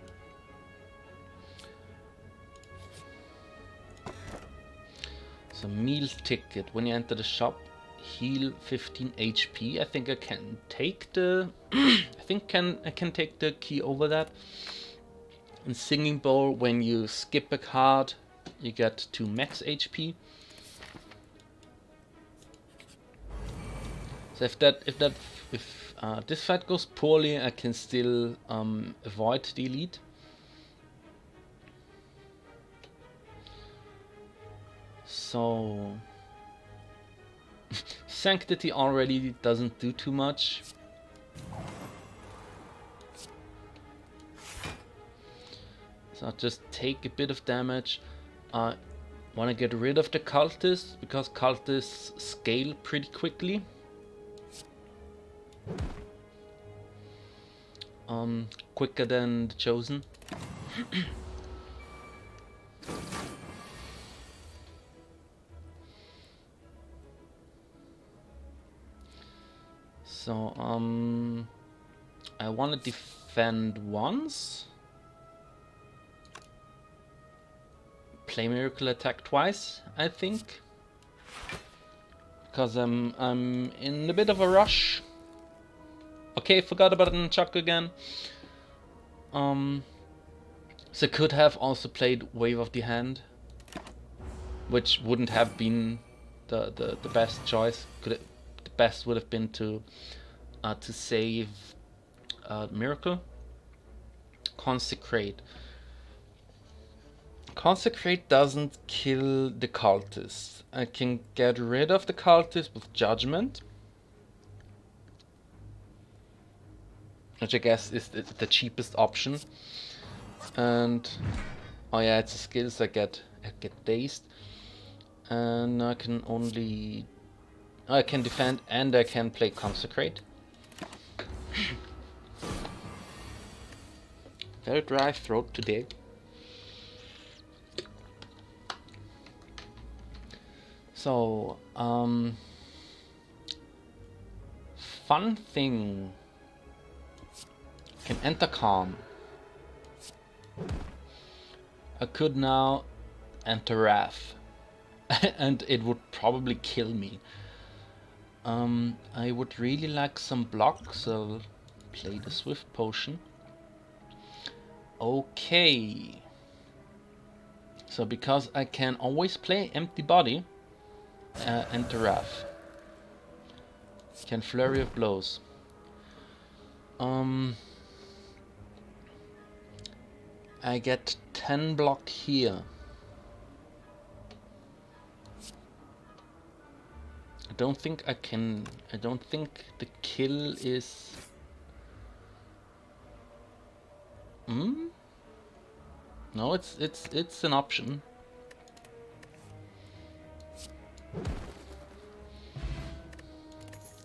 So meal ticket. When you enter the shop, heal 15 HP. I think I can take the I can take the key over that. And singing bowl, when you skip a card, you get 2 max HP. So if this fight goes poorly, I can still avoid the elite. So Sanctity already doesn't do too much. So I'll just take a bit of damage. Want to get rid of the cultists because cultists scale pretty quickly. Quicker than the chosen. So I want to defend once. Play Miracle Attack twice, I think. Because I'm in a bit of a rush. Okay, forgot about Nunchuck again. So could have also played Wave of the Hand, which wouldn't have been the best choice. The best would have been to save Miracle. Consecrate. Consecrate doesn't kill the cultists. I can get rid of the cultists with Judgment, which I guess is the cheapest option. And oh yeah, it's a skill, so I get dazed, and I can defend and I can play Consecrate. Very dry throat today. So fun thing. Can enter calm. I could now enter Wrath, and it would probably kill me. I would really like some block, so I'll play the Swift Potion. Okay. So because I can always play Empty Body, enter Wrath. Can Flurry of Blows. I get 10 block here. I don't think the kill is... No, it's an option.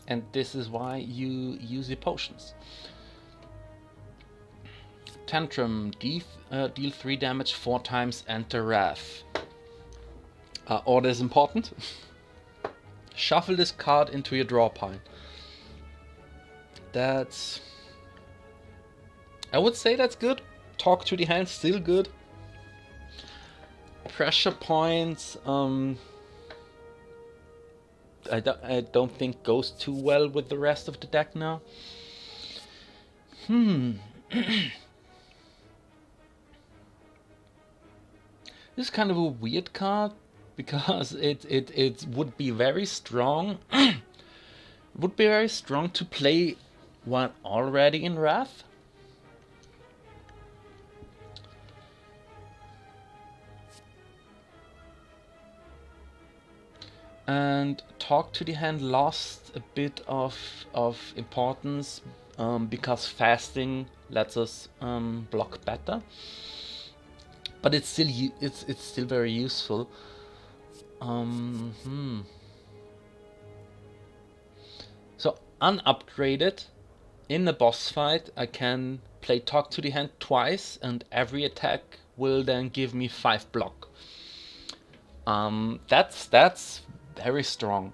And this is why you use your potions. Tantrum, deal 3 damage 4 times, enter Wrath. Order is important. Shuffle this card into your draw pile. That's... I would say that's good. Talk to the hand, still good. Pressure points, I don't think goes too well with the rest of the deck now. This is kind of a weird card because it would be very strong. Would be very strong to play one already in Wrath. And Talk to the Hand lost a bit of importance because fasting lets us block better. But it's still very useful. So unupgraded in a boss fight, I can play Talk to the Hand twice, and every attack will then give me 5 block. That's very strong.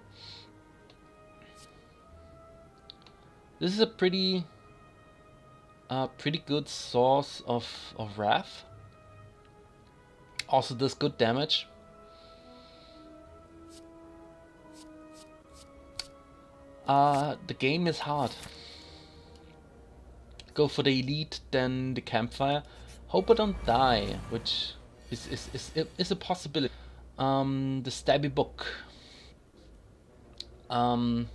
This is a pretty good source of Wrath. Also does good damage. The game is hard. Go for the elite, then the campfire. Hope I don't die, which is a possibility. The stabby book. A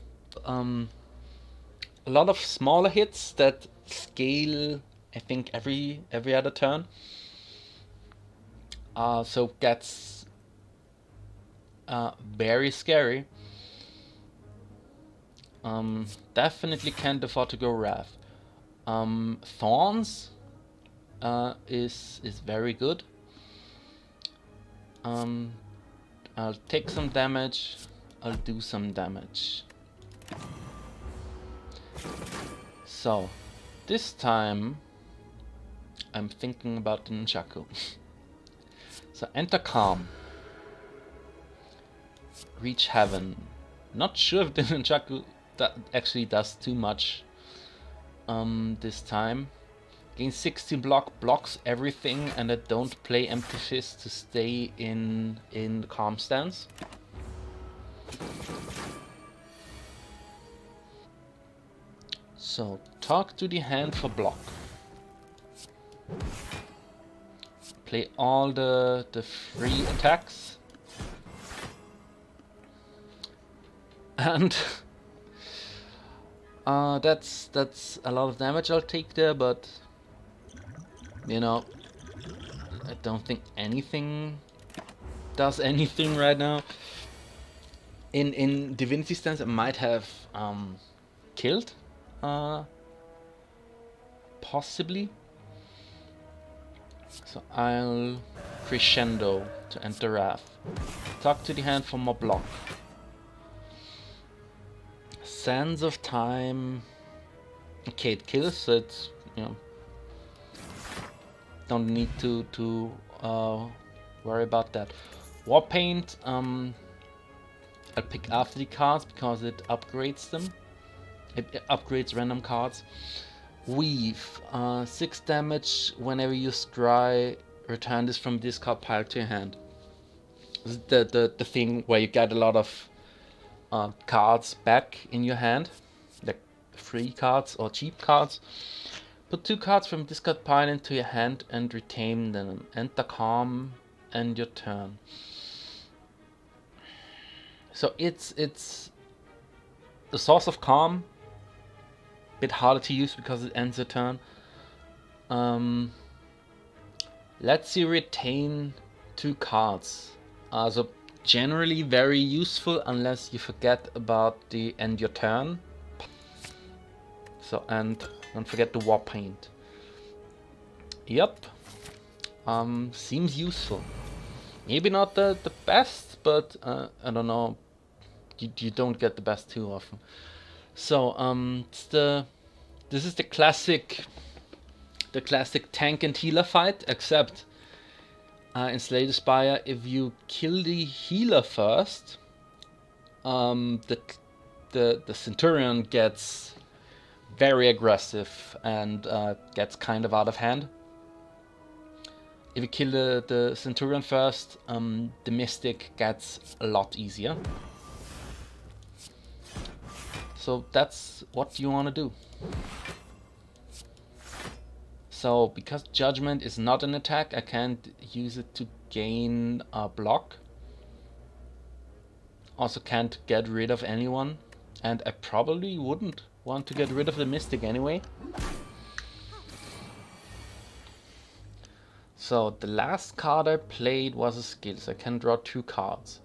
lot of smaller hits that scale, I think, every other turn. So gets very scary. Definitely can't afford to go Wrath. Thorns is very good. I'll take some damage. I'll do some damage. So, this time I'm thinking about the Nunchaku. So enter calm. Reach heaven. Not sure if the Nunchaku actually does too much this time. Gain 60 blocks everything, and I don't play empty fist to stay in the calm stance. So talk to the hand for block. Play all the free attacks. And that's a lot of damage I'll take there, but you know, I don't think anything does anything right now. In Divinity stance I might have killed, possibly. So I'll crescendo to enter Wrath. Talk to the hand for more block. Sands of Time. Okay, it kills, so it's, you know, don't need to worry about that. Warpaint, I'll pick after the cards because it upgrades them. It upgrades random cards. Weave, 6 damage whenever you scry. Return this from discard pile to your hand. This is the thing where you get a lot of cards back in your hand, like free cards or cheap cards. Put 2 cards from discard pile into your hand and retain them. Enter calm, end your turn. So it's the source of calm. Bit harder to use because it ends a turn. Lets you retain 2 cards. So generally very useful unless you forget about the end your turn. So, and don't forget the Warpaint. Yep. Seems useful. Maybe not the best, but I don't know. You don't get the best too often. So this is the classic tank and healer fight, except in Slay the Spire, if you kill the healer first, the Centurion gets very aggressive and gets kind of out of hand. If you kill the Centurion first, the Mystic gets a lot easier. So that's what you want to do. So because Judgment is not an attack, I can't use it to gain a block. Also can't get rid of anyone, and I probably wouldn't want to get rid of the Mystic anyway. So the last card I played was a skill, so I can draw 2 cards.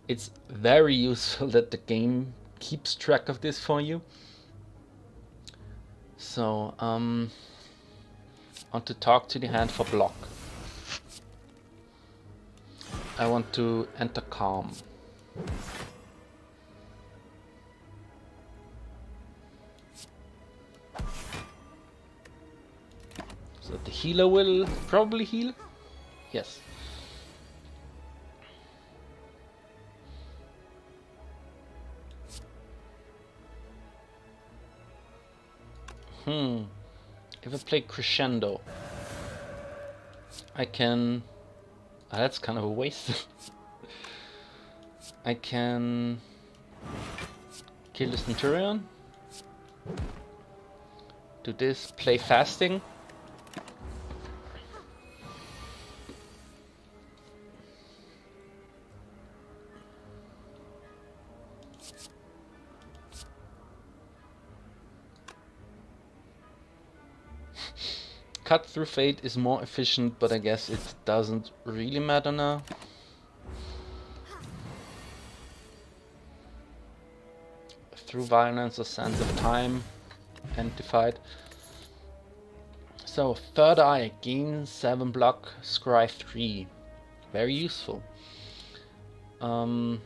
It's very useful that the game keeps track of this for you. So I want to talk to the hand for block. I want to enter calm. So the healer will probably heal. Yes. If I play crescendo, I can... that's kind of a waste. I can kill the Centurion. Do this, play fasting. Cut through fate is more efficient, but I guess it doesn't really matter now. Through violence or sense of time, identified. So third eye, gain 7 block, scry 3. Very useful. I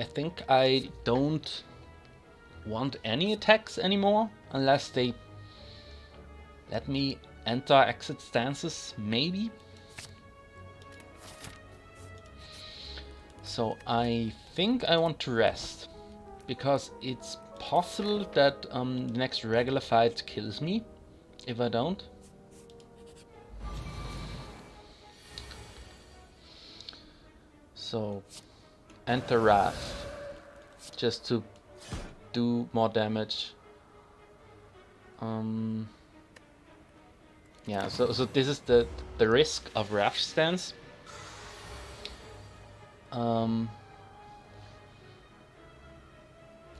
think I don't want any attacks anymore unless they let me enter exit stances, maybe. So I think I want to rest, because it's possible that the next regular fight kills me if I don't. So enter Wrath, just to do more damage. Yeah, so this is the risk of Wrath stance.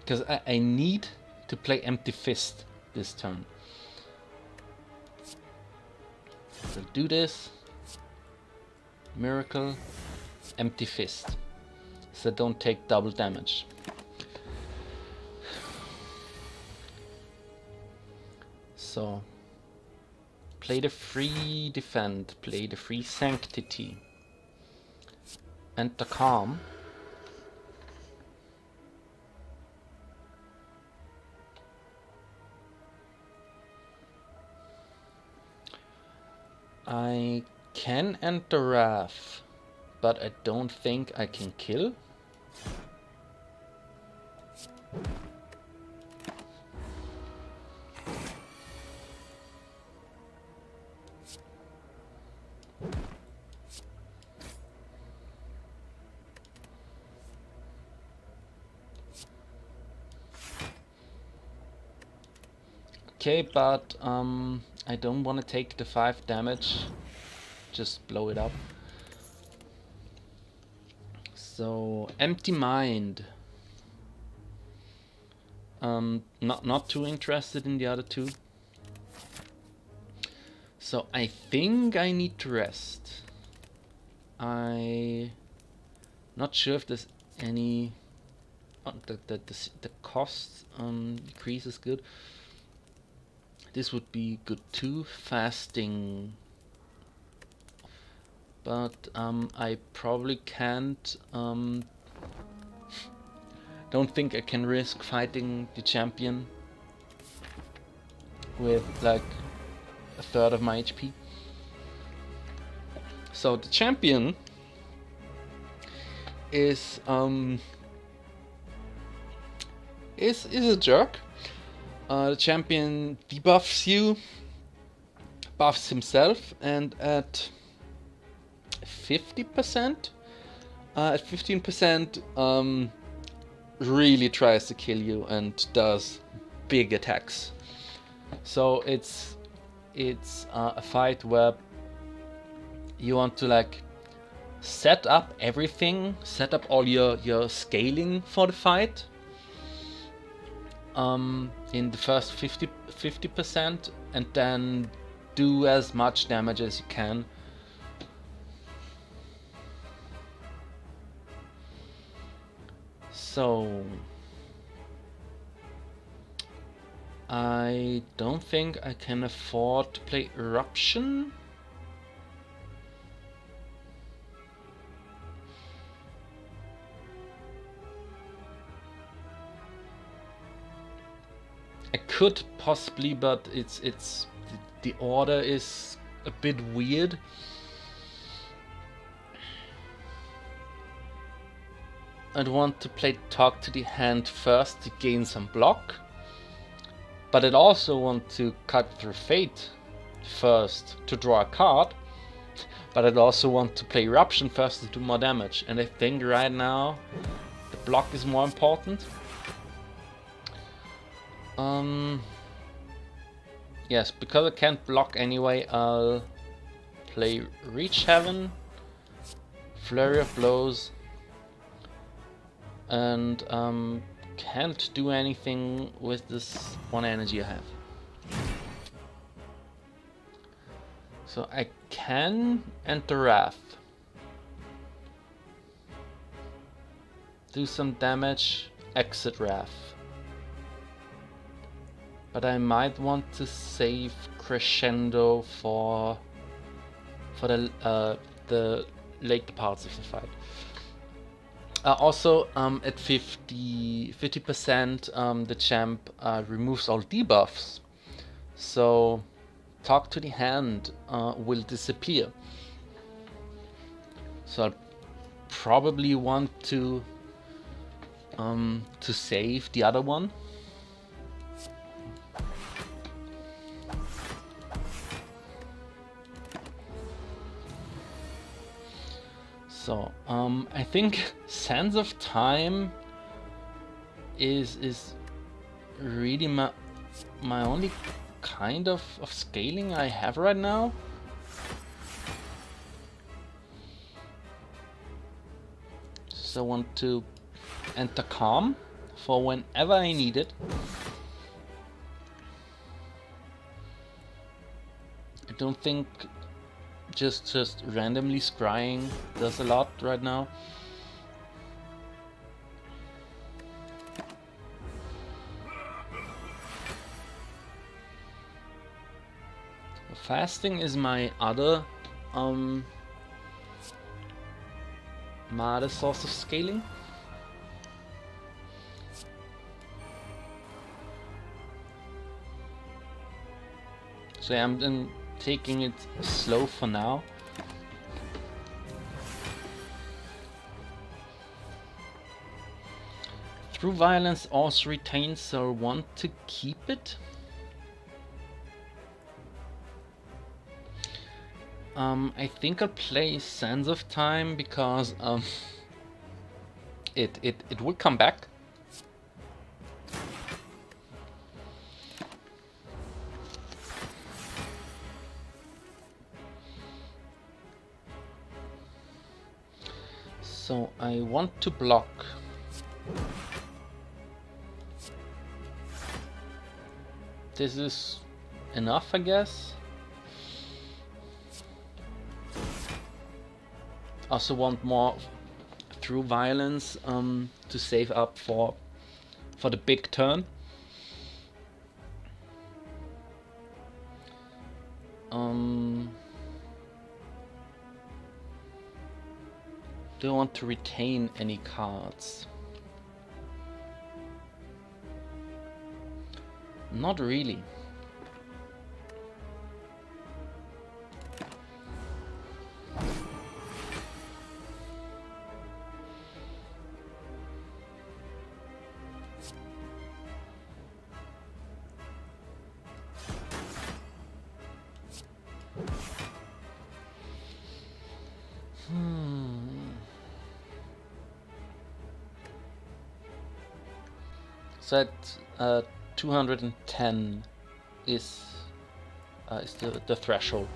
Because I need to play Empty Fist this turn. So do this. Miracle. Empty Fist. So don't take double damage. So play the free defend. Play the free sanctity. Enter calm. I can enter Wrath, but I don't think I can kill. Okay, but I don't want to take the 5 damage. Just blow it up. So Empty Mind. Not too interested in the other two. So I think I need to rest. I not sure if there's any. Oh, the cost decrease is good. This would be good too. Fasting. But I probably can't. Don't think I can risk fighting the champion with like a third of my HP. So the champion is a jerk. The champion debuffs you, buffs himself, and at 50%, at 15%, really tries to kill you and does big attacks. So it's a fight where you want to like set up everything, set up all your scaling for the fight. In the first 50%, and then do as much damage as you can. So I don't think I can afford to play Eruption. I could possibly, but it's the order is a bit weird. I'd want to play Talk to the Hand first to gain some block, but I'd also want to Cut Through Fate first to draw a card, but I'd also want to play Eruption first to do more damage, and I think right now the block is more important. Yes, because I can't block anyway, I'll play Reach Heaven, Flurry of Blows, and can't do anything with this 1 energy I have. So I can enter Wrath, do some damage, exit Wrath. But I might want to save Crescendo for the later parts of the fight. Also, at 50%, the champ removes all debuffs. So, talk to the hand will disappear. So, I'll probably want to save the other one. So, I think Sands of Time is really my only kind of scaling I have right now. So I want to enter Calm for whenever I need it. I don't think just randomly scrying does a lot right now. Fasting is my other source of scaling. So yeah, I'm taking it slow for now. Through Violence also retains, so I want to keep it. I think I'll play Sands of Time because it will come back. So I want to block. This is enough, I guess. Also want more Through Violence to save up for the big turn. Do I want to retain any cards? Not really. So at 210 is the threshold.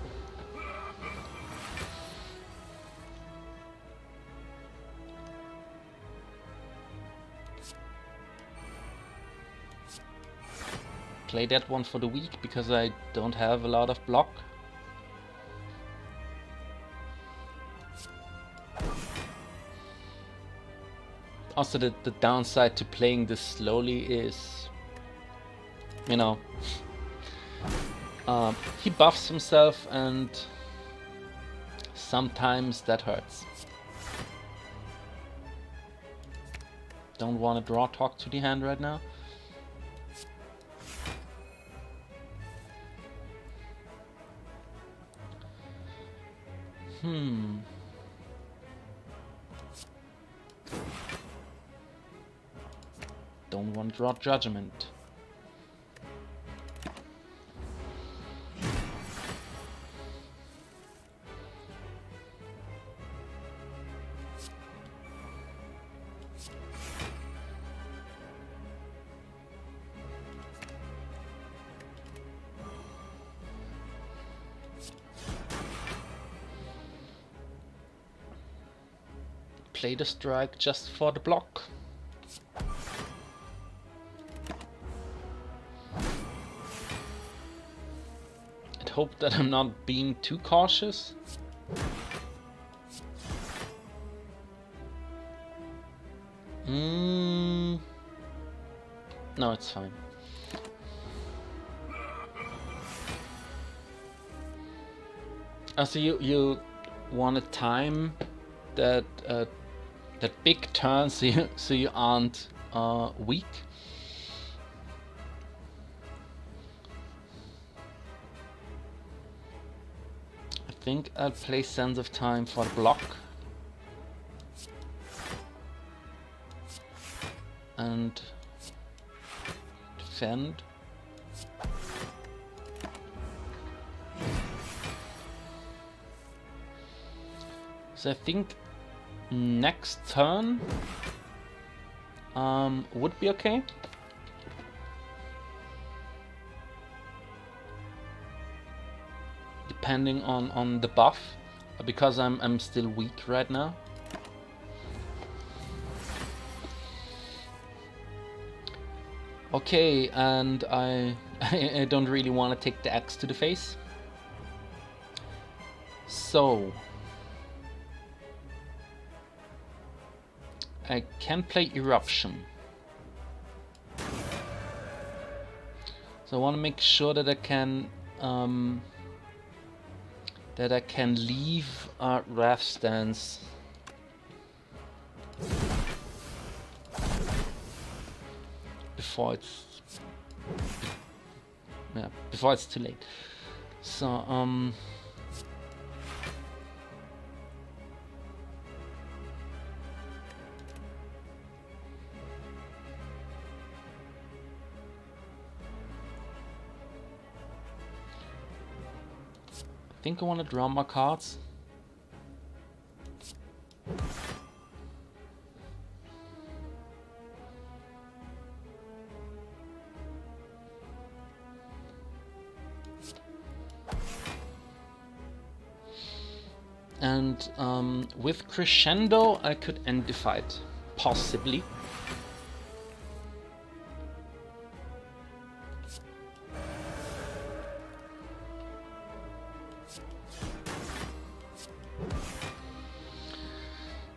Play that one for the week because I don't have a lot of block. Also, the downside to playing this slowly is, you know, he buffs himself and sometimes that hurts. Don't want to draw talk to the hand right now. Don't want to draw Judgment. Play the strike just for the block. I'd hope that I'm not being too cautious. No, it's fine. So you want to time that that big turn, so you aren't weak. I think I'll play Sense of Time for the block. And defend. So I think next turn would be okay. Depending on the buff, because I'm still weak right now. Okay, and I don't really want to take the axe to the face. So I can play Eruption. So I want to make sure that I can leave Wrath Stance before it's too late. So I think I want to draw more cards. And with Crescendo, I could end the fight, possibly.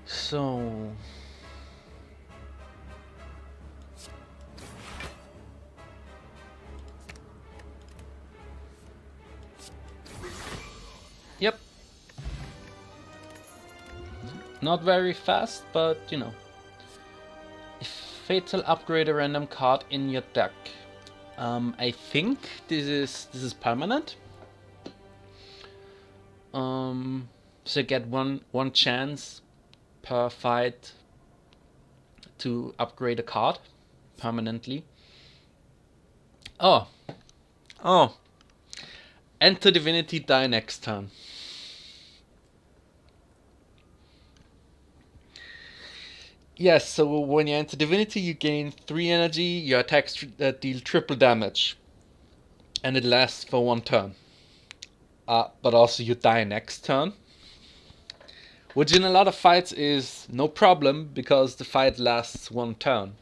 So yep. Not very fast, but you know. If Fatal, upgrade a random card in your deck. I think this is permanent. So you get one chance per fight to upgrade a card permanently. Oh. Enter Divinity, die next turn. Yes, so when you enter Divinity, you gain 3 energy, your attacks deal triple damage. And it lasts for 1 turn. But also you die next turn. Which in a lot of fights is no problem, because the fight lasts 1 turn.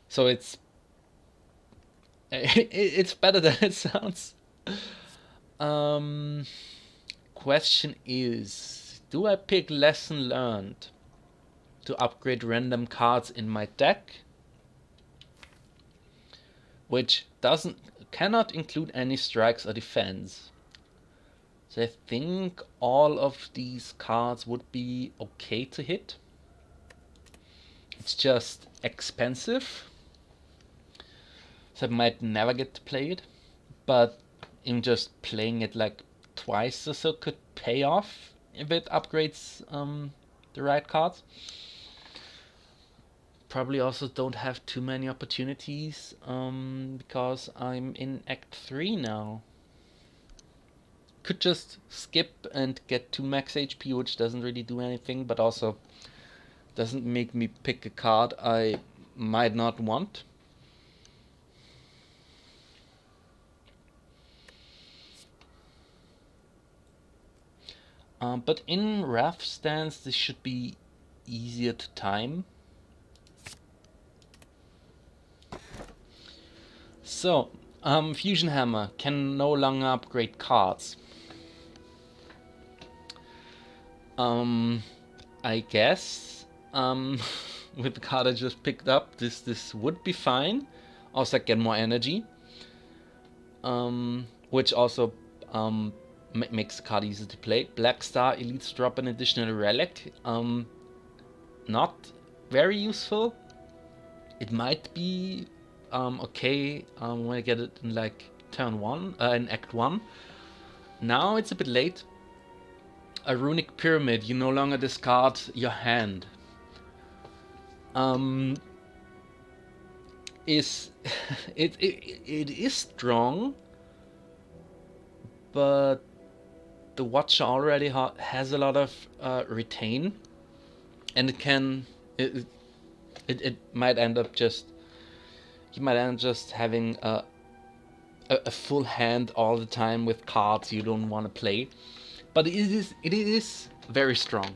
So it's better than it sounds. Question is, do I pick Lesson Learned to upgrade random cards in my deck, which cannot include any strikes or defense? So I think all of these cards would be okay to hit. It's just expensive, so I might never get to play it, but in just playing it like twice or so could pay off if it upgrades the right cards. Probably also don't have too many opportunities because I'm in Act 3 now. Could just skip and get to max HP, which doesn't really do anything, but also doesn't make me pick a card I might not want. But in Wrath Stance, this should be easier to time. So, Fusion Hammer can no longer upgrade cards. I guess with the card I just picked up, this would be fine. Also, I get more energy, which also makes the card easy to play. Black Star elites drop an additional relic. Not very useful. It might be okay when I get it in like turn 1, in Act 1. Now it's a bit late. A Runic Pyramid, you no longer discard your hand. Is it is strong, but the Watcher already has a lot of retain, and it might end up just, you might end up just having a full hand all the time with cards you don't want to play, but it is very strong.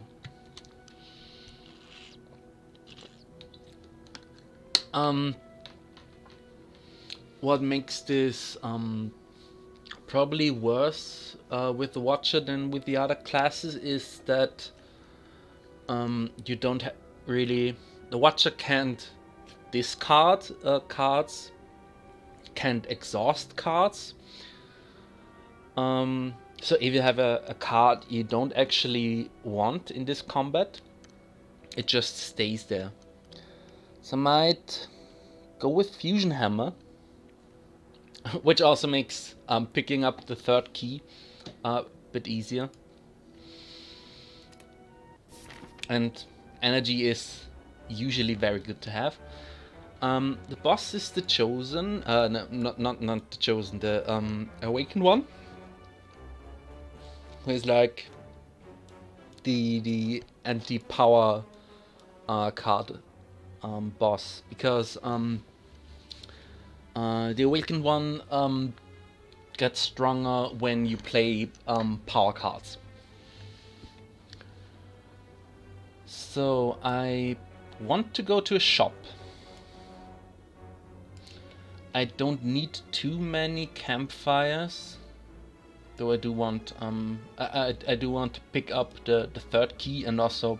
What makes this probably worse with the Watcher than with the other classes is that you don't really, the Watcher can't discard cards, can't exhaust cards. So if you have a card you don't actually want in this combat, it just stays there. So I might go with Fusion Hammer, which also makes picking up the third key a bit easier. And energy is usually very good to have. The boss is the Chosen, no, not the Chosen, the Awakened One, who is like the anti-power card boss, because the Awakened One gets stronger when you play power cards. So I want to go to a shop. I don't need too many campfires, though I do want I do want to pick up the third key and also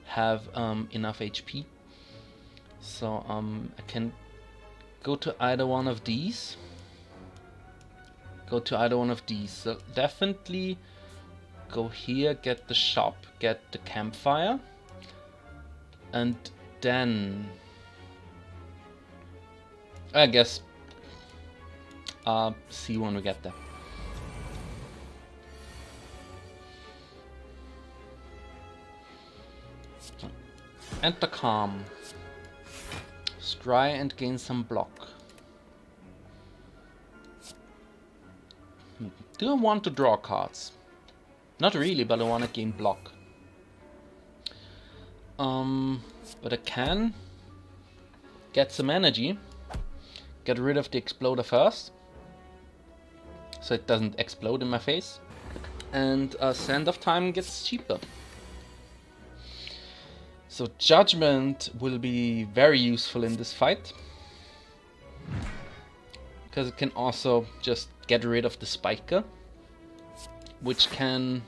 have enough HP. So I can go to either one of these. So definitely go here, get the shop, get the campfire, and then I guess see when we get there. Enter Calm. Scry and gain some block. Do I want to draw cards? Not really, but I want to gain block. But I can get some energy. Get rid of the Exploder first, so it doesn't explode in my face. And Sand of Time gets cheaper. So Judgment will be very useful in this fight, because it can also just get rid of the Spiker, which can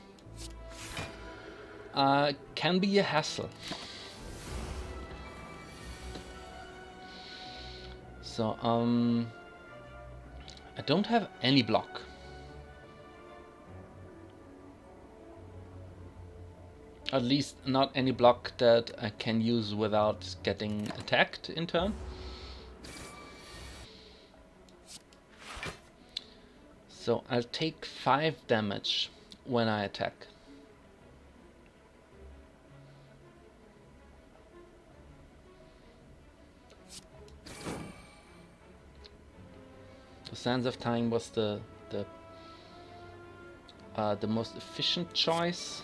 be a hassle. So I don't have any block. At least not any block that I can use without getting attacked in turn. So I'll take 5 damage when I attack. So Sands of Time was the most efficient choice.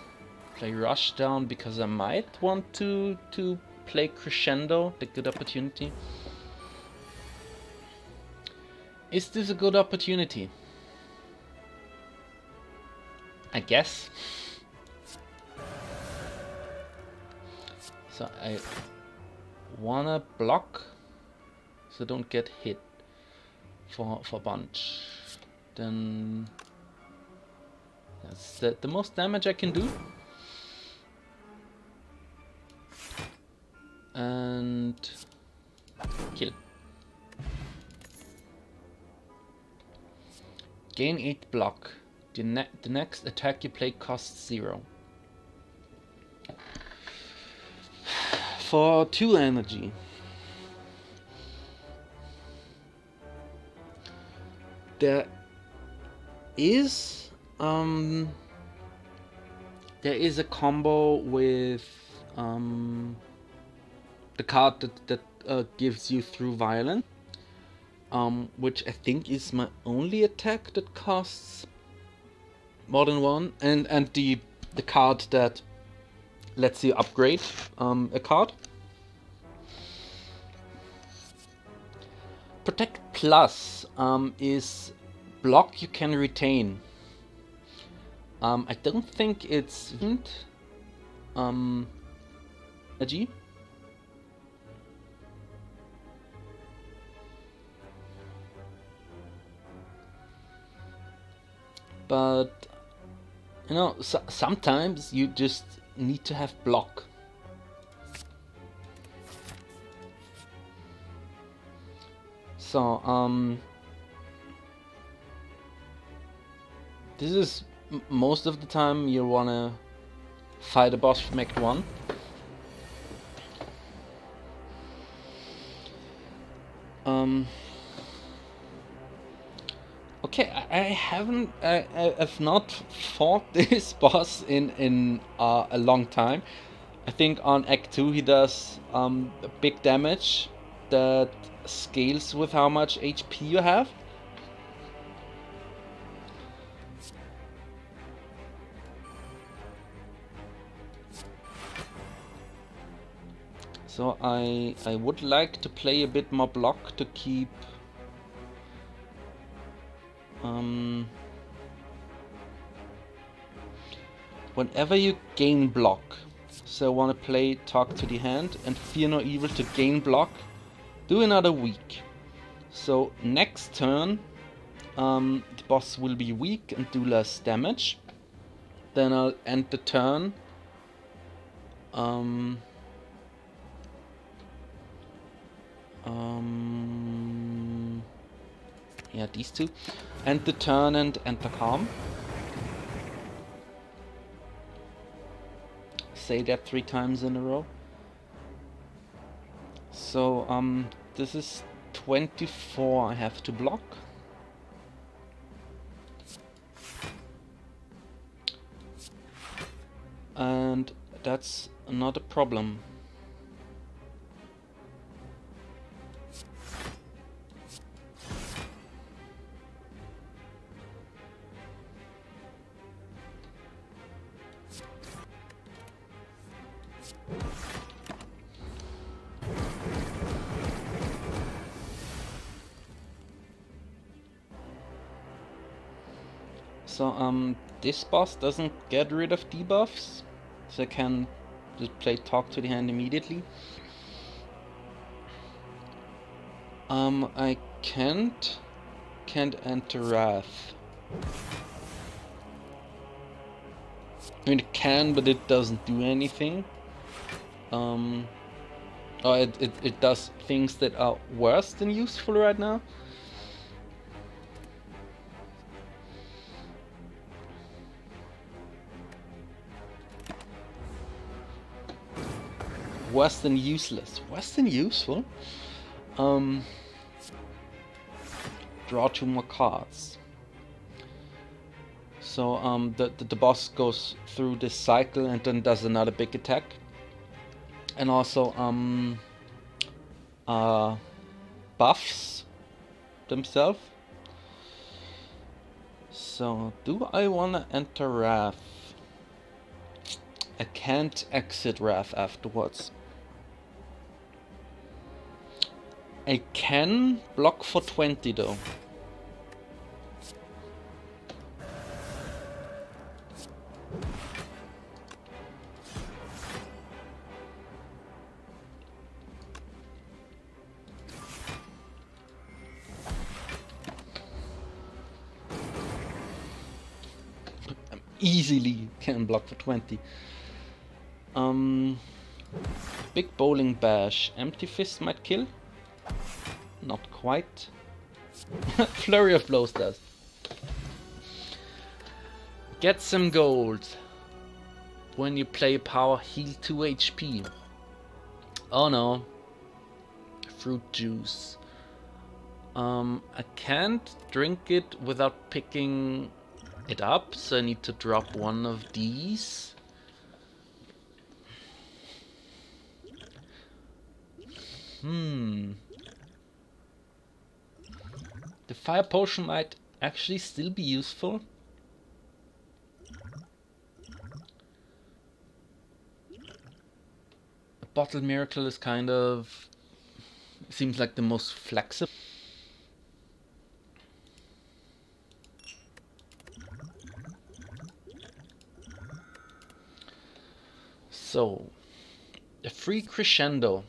Play Rush Down because I might want to play Crescendo, the good opportunity. Is this a good opportunity? I guess. So I wanna block so don't get hit for bunch. Then that's the most damage I can do. And kill. Gain 8 block. The next attack you play costs 0. For 2 energy. There is a combo with the card that gives you through violence, which I think is my only attack that costs more than 1, and the card that lets you upgrade a card. Protect Plus is block you can retain. I don't think it's energy. But you know, sometimes you just need to have block. So this is most of the time you wanna fight a boss from Act 1. Okay, I've not fought this boss in a long time. I think on Act 2 he does big damage that scales with how much HP you have. So I would like to play a bit more block to keep whenever you gain block. So I want to play Talk to the Hand and Fear No Evil to gain block. Do another weak. So next turn the boss will be weak and do less damage. Then I'll end the turn yeah, these two. End the turn and enter calm. Say that 3 times in a row. So this is 24 I have to block. And that's not a problem. So this boss doesn't get rid of debuffs, so I can just play Talk to the Hand immediately. I can't enter Wrath. I mean, it can, but it doesn't do anything. It does things that are worse than useful right now. Worse than useless. Worse than useful? Draw 2 more cards. So the boss goes through this cycle and then does another big attack. And also buffs themselves. So do I wanna enter Wrath? I can't exit Wrath afterwards. I can block for 20 though. Easily can block for 20. Big Bowling Bash. Empty Fist might kill. Not quite. Flurry of Blows does. Get some gold. When you play power, heal 2 HP. Oh no. Fruit juice. I can't drink it without picking it up, so I need to drop one of these. The fire potion might actually still be useful. A bottle miracle is kind of... seems like the most flexible. So, a free crescendo,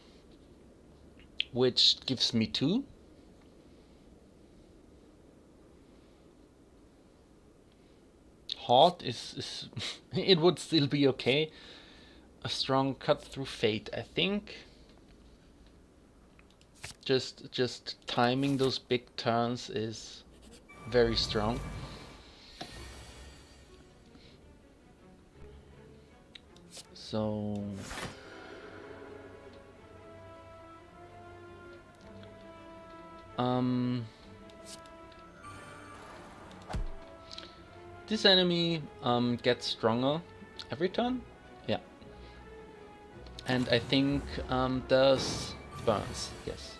which gives me 2. Hot is it would still be okay. A strong cut through fate, I think. Just timing those big turns is very strong. So this enemy gets stronger every turn. Yeah. And I think does burns, yes.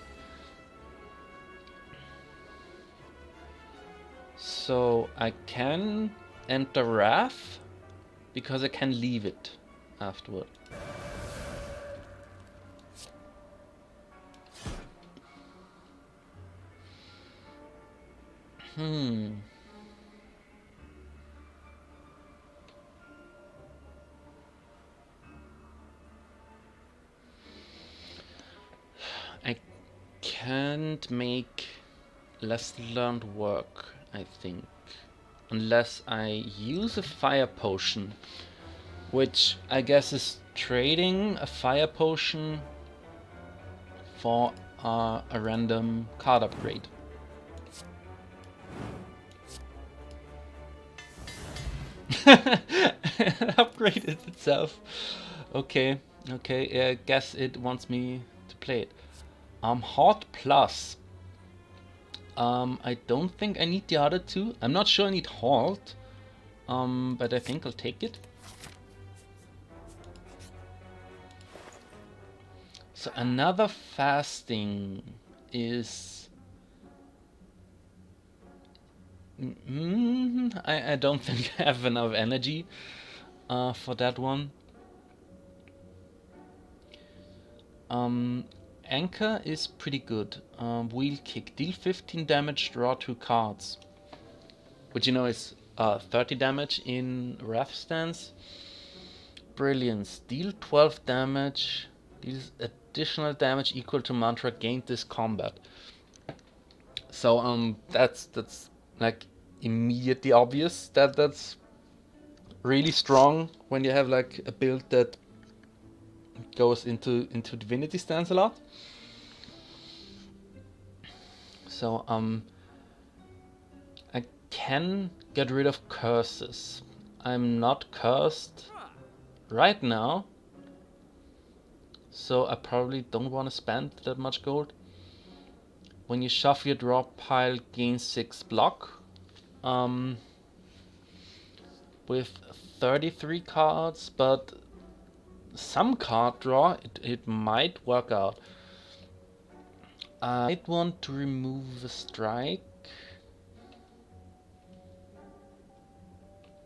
So I can enter Wrath because I can leave it afterward. I can't make lesson learned work, I think, unless I use a fire potion, which I guess is trading a fire potion for a random card upgrade. Upgraded itself. Okay, okay, I guess it wants me to play it. Hot plus. I don't think I need the other 2. I'm not sure I need halt. But I think I'll take it. So another fasting is... I don't think I have enough energy for that one. Anchor is pretty good. Wheel kick. Deal 15 damage, draw 2 cards. Which you know is 30 damage in Wrath stance. Brilliance. Deal 12 damage. Deals additional damage equal to mantra gained this combat. So that's like immediately obvious that that's really strong when you have like a build that goes into divinity stance a lot. So I can get rid of curses. I'm not cursed right now, so I probably don't want to spend that much gold. When you shuffle your draw pile, gain 6 block. With 33 cards, but some card draw, it might work out. I might want to remove a strike.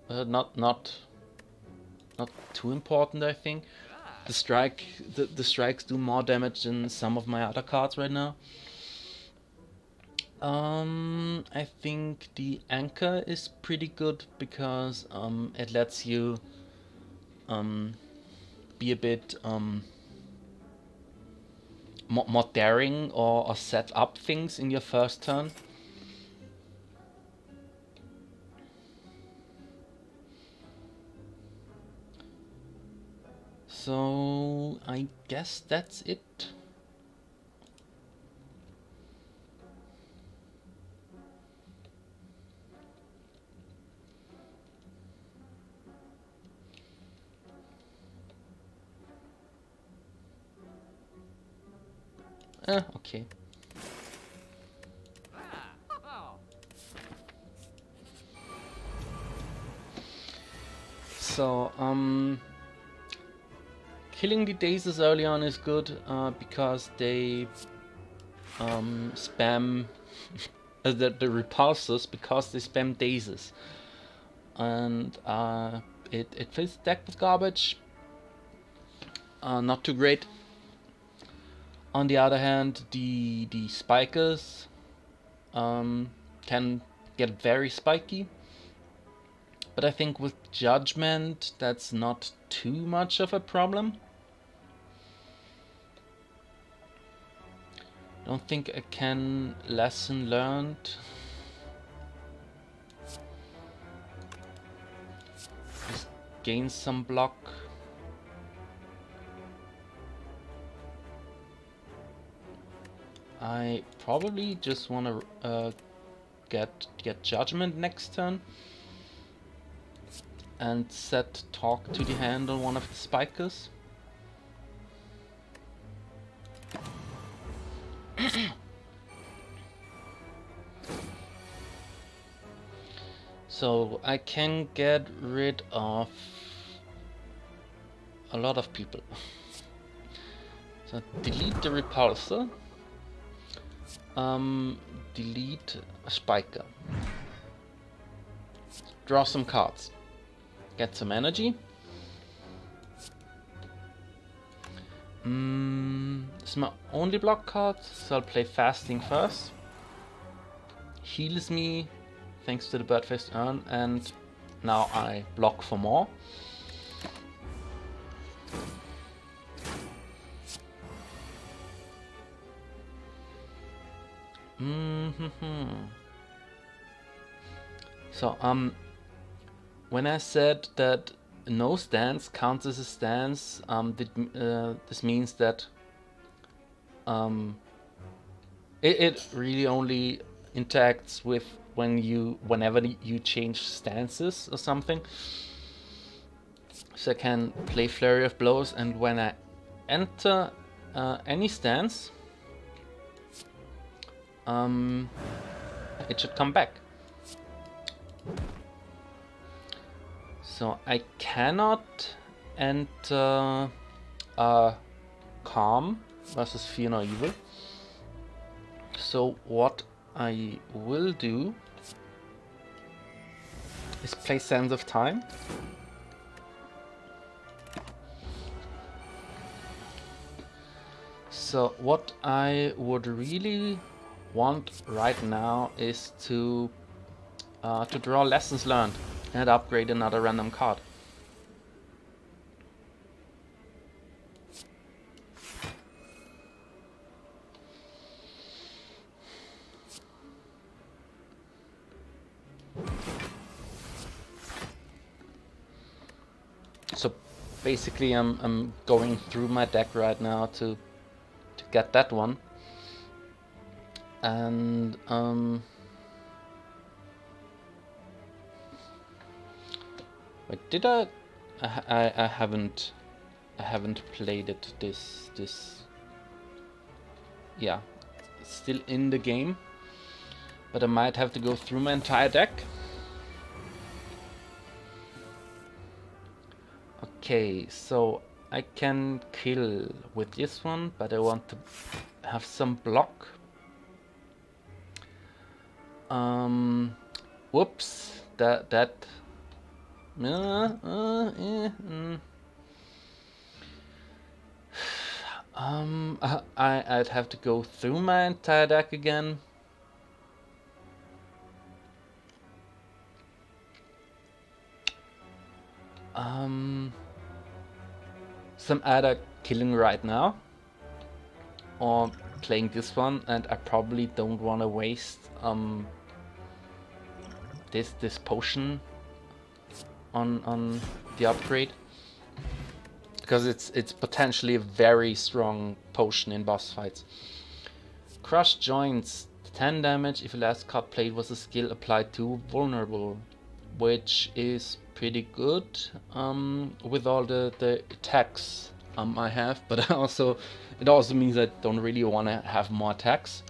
Not too important, I think. The strikes do more damage than some of my other cards right now. I think the anchor is pretty good because it lets you be a bit more daring or set up things in your first turn. So I guess that's it. Okay. So, killing the daisies early on is good because they spam the repulsors because they spam daisies, and it fills the deck with garbage. Not too great. On the other hand, the spikers can get very spiky, but I think with judgment that's not too much of a problem. Don't think I can lesson learned. Just gain some block. I probably just want to get judgment next turn and set talk to the hand on one of the spikers. So I can get rid of a lot of people. So delete the repulsor. Delete a spiker. Draw some cards. Get some energy. This is my only block card, so I'll play Fasting first. Heals me thanks to the Birdfaced Urn, and now I block for more. So when I said that no stance counts as a stance, this means that it really only interacts with whenever you change stances or something. So I can play Flurry of Blows, and when I enter any stance, it should come back. So I cannot enter Calm versus Fear No Evil. So what I will do is play Sands of Time. So what I would really want right now is to draw Lessons Learned and upgrade another random card. So basically I'm going through my deck right now to get that one. And wait, did I haven't played it this yeah, it's still in the game, but I might have to go through my entire deck. Okay, so I can kill with this one, but I want to have some block. Whoops, I'd have to go through my entire deck again. So I'm either killing right now or playing this one, and I probably don't want to waste this potion on the upgrade, because it's potentially a very strong potion in boss fights. Crush Joints, 10 damage if the last card played was a skill applied to vulnerable, which is pretty good with all the attacks I have, but it also means I don't really want to have more attacks.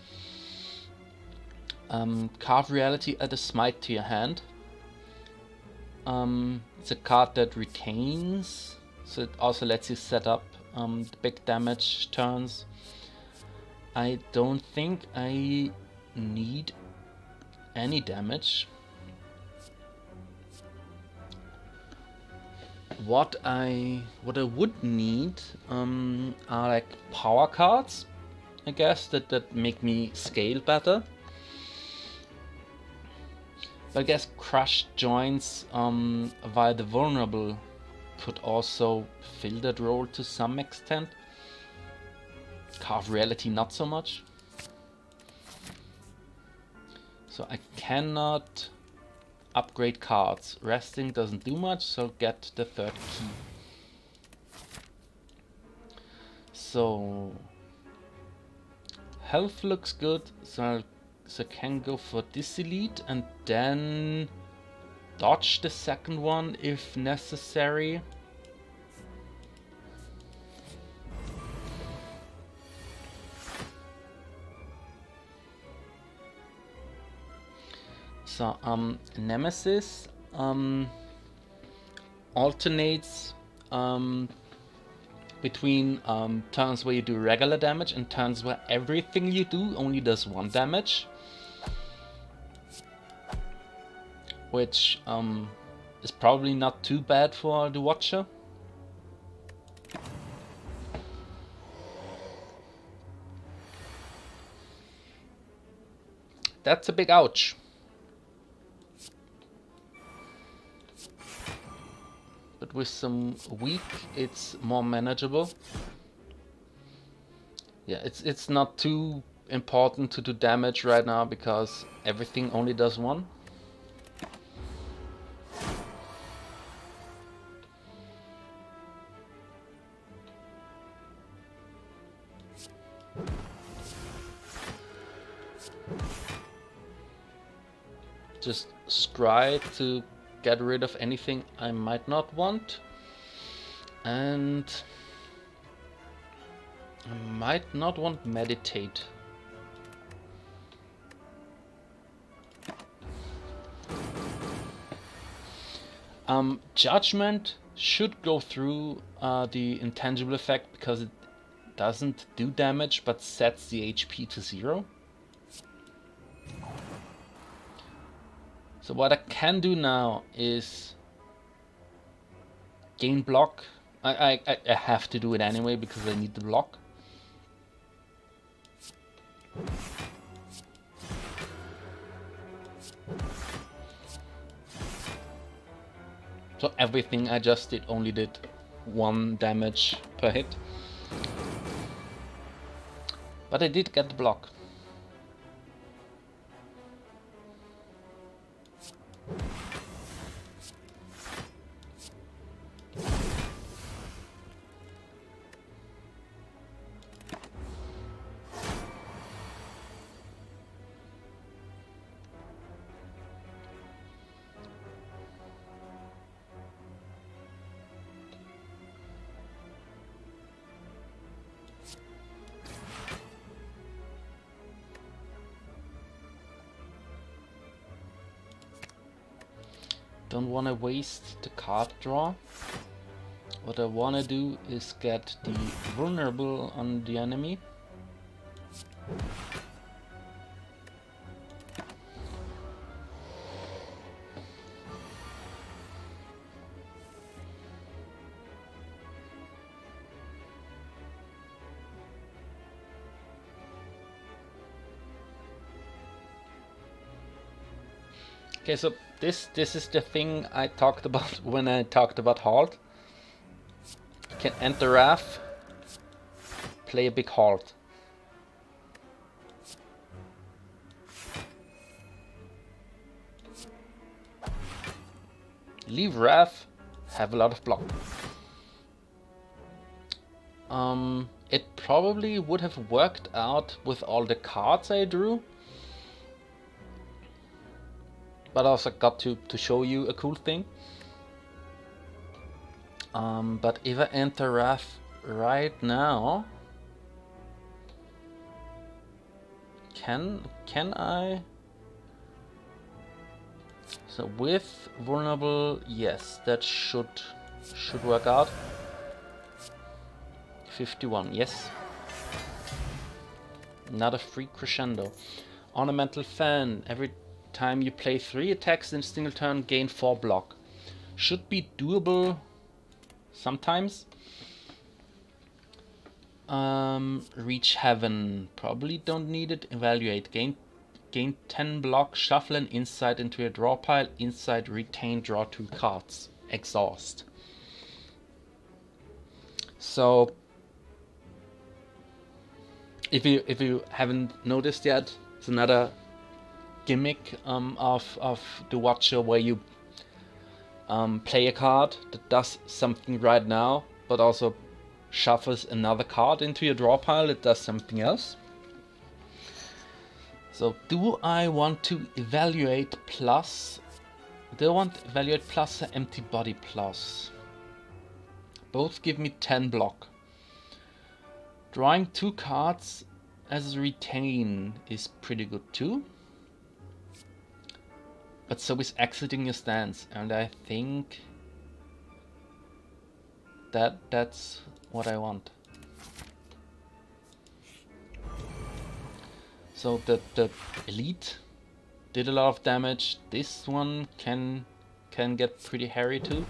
Carve Reality, add a smite to your hand. It's a card that retains, so it also lets you set up the big damage turns. I don't think I need any damage. What I would need are like power cards, I guess, that make me scale better. But I guess crushed joints via the vulnerable could also fill that role to some extent. Carve Reality not so much. So I cannot upgrade cards. Resting doesn't do much, so get the third key. So health looks good, so I can go for this elite and then dodge the second one if necessary. So Nemesis alternates between turns where you do regular damage and turns where everything you do only does 1 damage. Which is probably not too bad for the Watcher. That's a big ouch. But with some weak, it's more manageable. Yeah, it's not too important to do damage right now because everything only does 1. Just scry to get rid of anything I might not want, and I might not want meditate. Judgment should go through the intangible effect because it doesn't do damage but sets the HP to 0. So what I can do now is gain block. I have to do it anyway because I need the block. So everything I just did only did 1 damage per hit. But I did get the block. Don't want to waste the card draw. What I want to do is get the vulnerable on the enemy. Okay, so this is the thing I talked about when I talked about halt. You can enter Wrath, play a big halt. Leave Wrath, have a lot of block. It probably would have worked out with all the cards I drew. But I also got to show you a cool thing. But if I enter Wrath right now, can I? So with vulnerable, yes, that should work out. 51, yes. Another free crescendo. Ornamental fan. Every time you play 3 attacks in a single turn, gain 4 block. Should be doable sometimes. Reach heaven. Probably don't need it. Evaluate. Gain 10 block. Shuffle an insight into your draw pile. Insight retain. Draw 2 cards. Exhaust. So if you haven't noticed yet, it's another gimmick of the Watcher where you play a card that does something right now, but also shuffles another card into your draw pile that does something else. So do I want to evaluate plus? Do I want evaluate plus or empty body plus? Both give me 10 block. Drawing 2 cards as a retain is pretty good too. But so is exiting your stance, and I think that's what I want. So the elite did a lot of damage. This one can get pretty hairy too.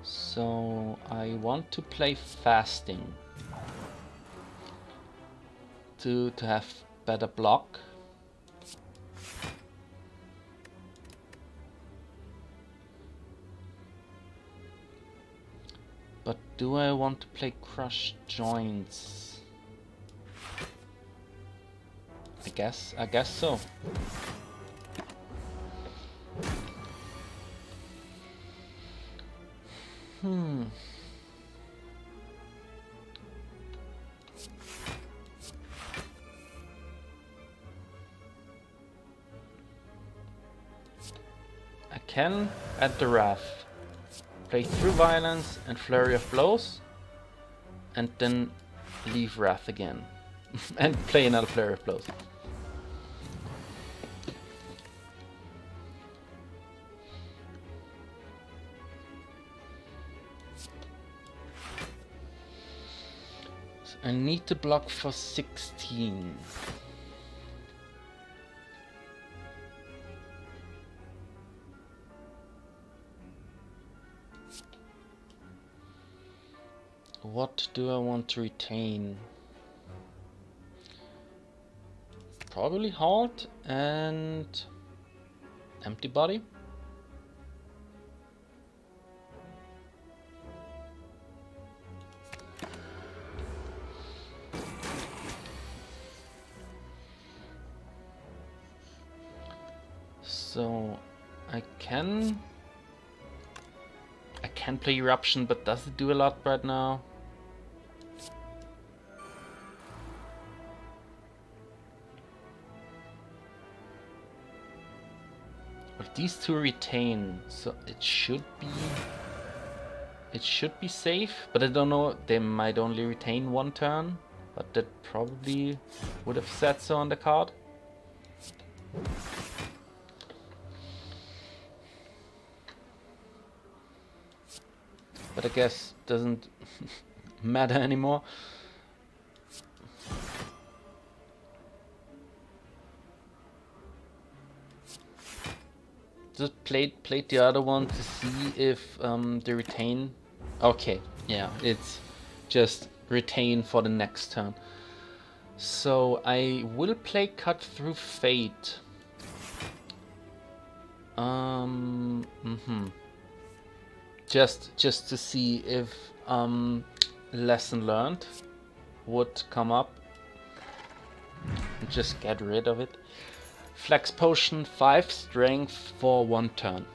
So I want to play fasting to have better block. But do I want to play crushed joints? I guess so. I can add the Wrath, play through Violence and Flurry of Blows, and then leave Wrath again, and play another Flurry of Blows. So I need to block for 16. What do I want to retain? Probably Halt and Empty Body. So I can play Eruption, but does it do a lot right now? But these two retain, so it should be safe, but I don't know, they might only retain 1 turn, but that probably would have said so on the card. But I guess doesn't matter anymore. Just played the other one to see if they retain. Okay, yeah, it's just retain for the next turn. So I will play Cut Through Fate. Just to see if Lesson Learned would come up. Just get rid of it. Flex Potion, 5 strength for 1 turn.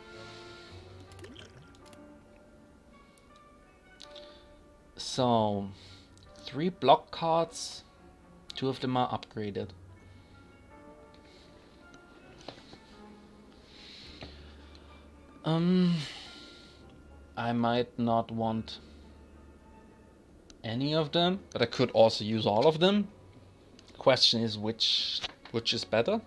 So 3 block cards, 2 of them are upgraded. I might not want any of them, but I could also use all of them. Question is which is better.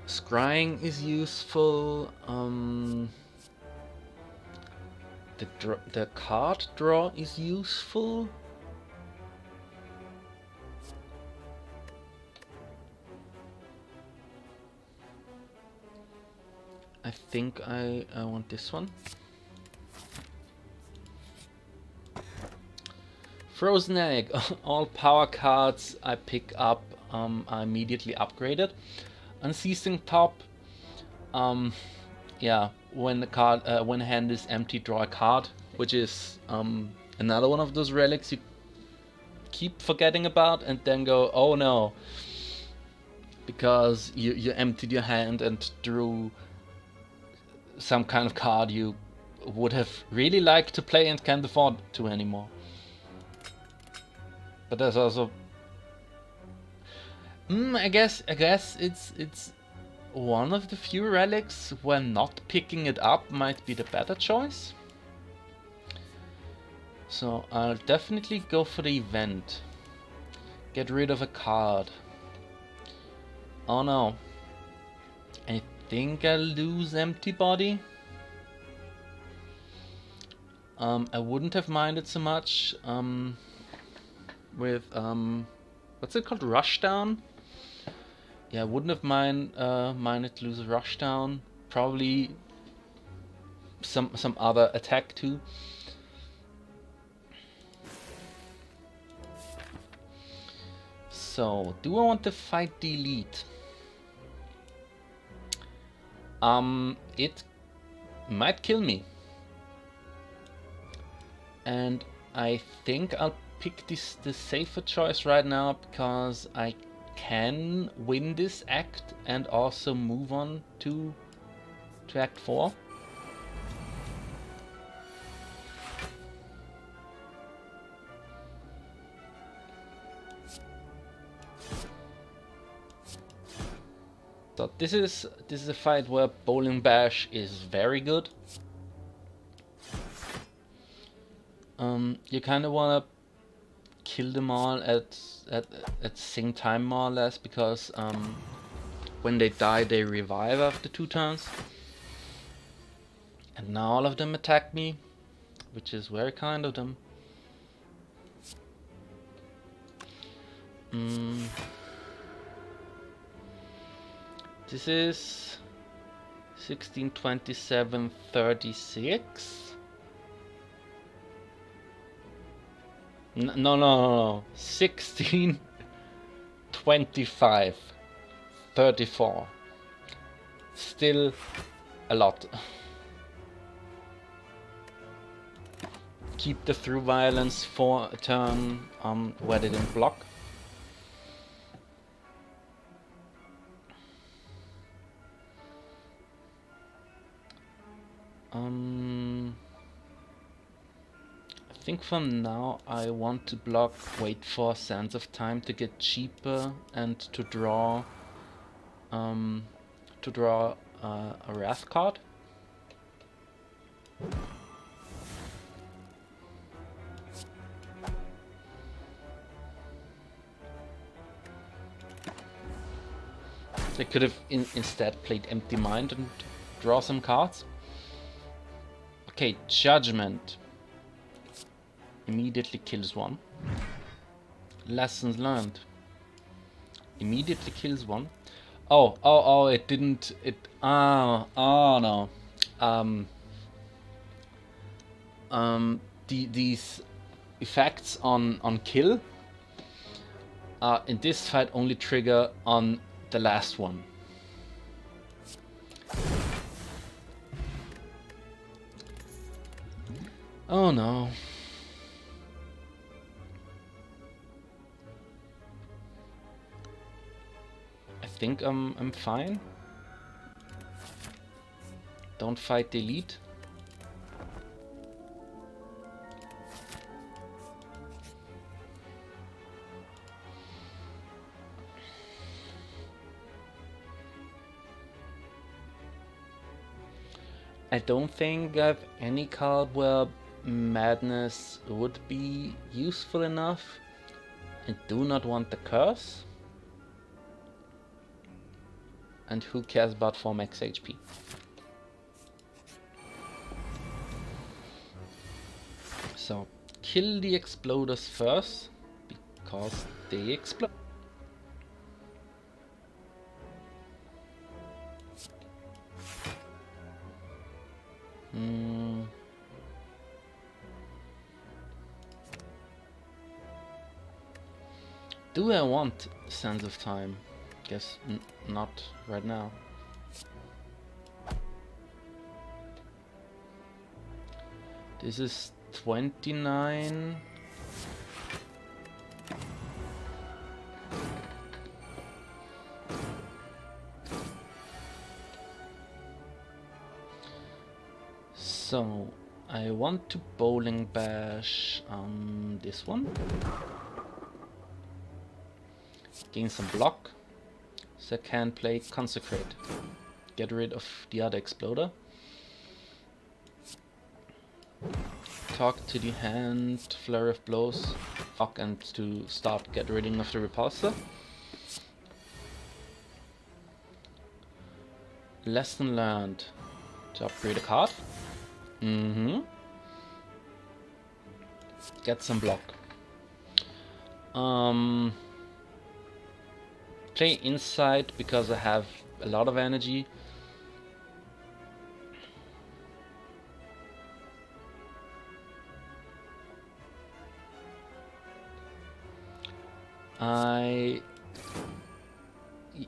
Scrying is useful. The card draw is useful. I think I want this one. Frozen Egg. All power cards I pick up are immediately upgraded. Unceasing Top. Yeah, when the card, when a hand is empty, draw a card, which is another one of those relics you keep forgetting about and then go, oh no, because you emptied your hand and drew some kind of card you would have really liked to play and can't afford to anymore. But there's also, I guess it's one of the few relics where not picking it up might be the better choice. So I'll definitely go for the event. Get rid of a card. Oh no. I think I'll lose Empty Body. I wouldn't have minded so much with what's it called? Rushdown? Yeah, I wouldn't have minded to lose a Rushdown. Probably some other attack too. So, do I want to fight the elite? It might kill me. And I think I'll pick the safer choice right now because I can win this act and also move on to Act 4. So this is a fight where Bowling Bash is very good. You kind of want to kill them all at the same time, more or less, because when they die, they revive after 2 turns. And now all of them attack me, which is very kind of them. This is 16, 27, 36. No. 16, 25, 34. Still a lot. Keep the through violence for a turn where they didn't block. I think for now I want to block, wait for Sands of Time to get cheaper, and to draw a Wrath card. I could have instead played Empty Mind and draw some cards. Okay, Judgment. Immediately kills one. Lessons learned. Immediately kills one. Oh, it didn't, oh no. These effects on kill in this fight only trigger on the last one. Oh no. I think I'm fine. Don't fight the elite. I don't think I have any card where Madness would be useful enough. I do not want the Curse. And who cares about 4 max HP? So, kill the Exploders first, because they explode. Do I want Sense of Time? Guess not right now. This is 29. So I want to Bowling Bash this one. Gain some block. So I can play Consecrate. Get rid of the other Exploder. Talk to the hand, Flurry of Blows, fuck, and to start get rid of the Repulsor. Lesson learned. To upgrade a card. Get some block. Play Inside because I have a lot of energy.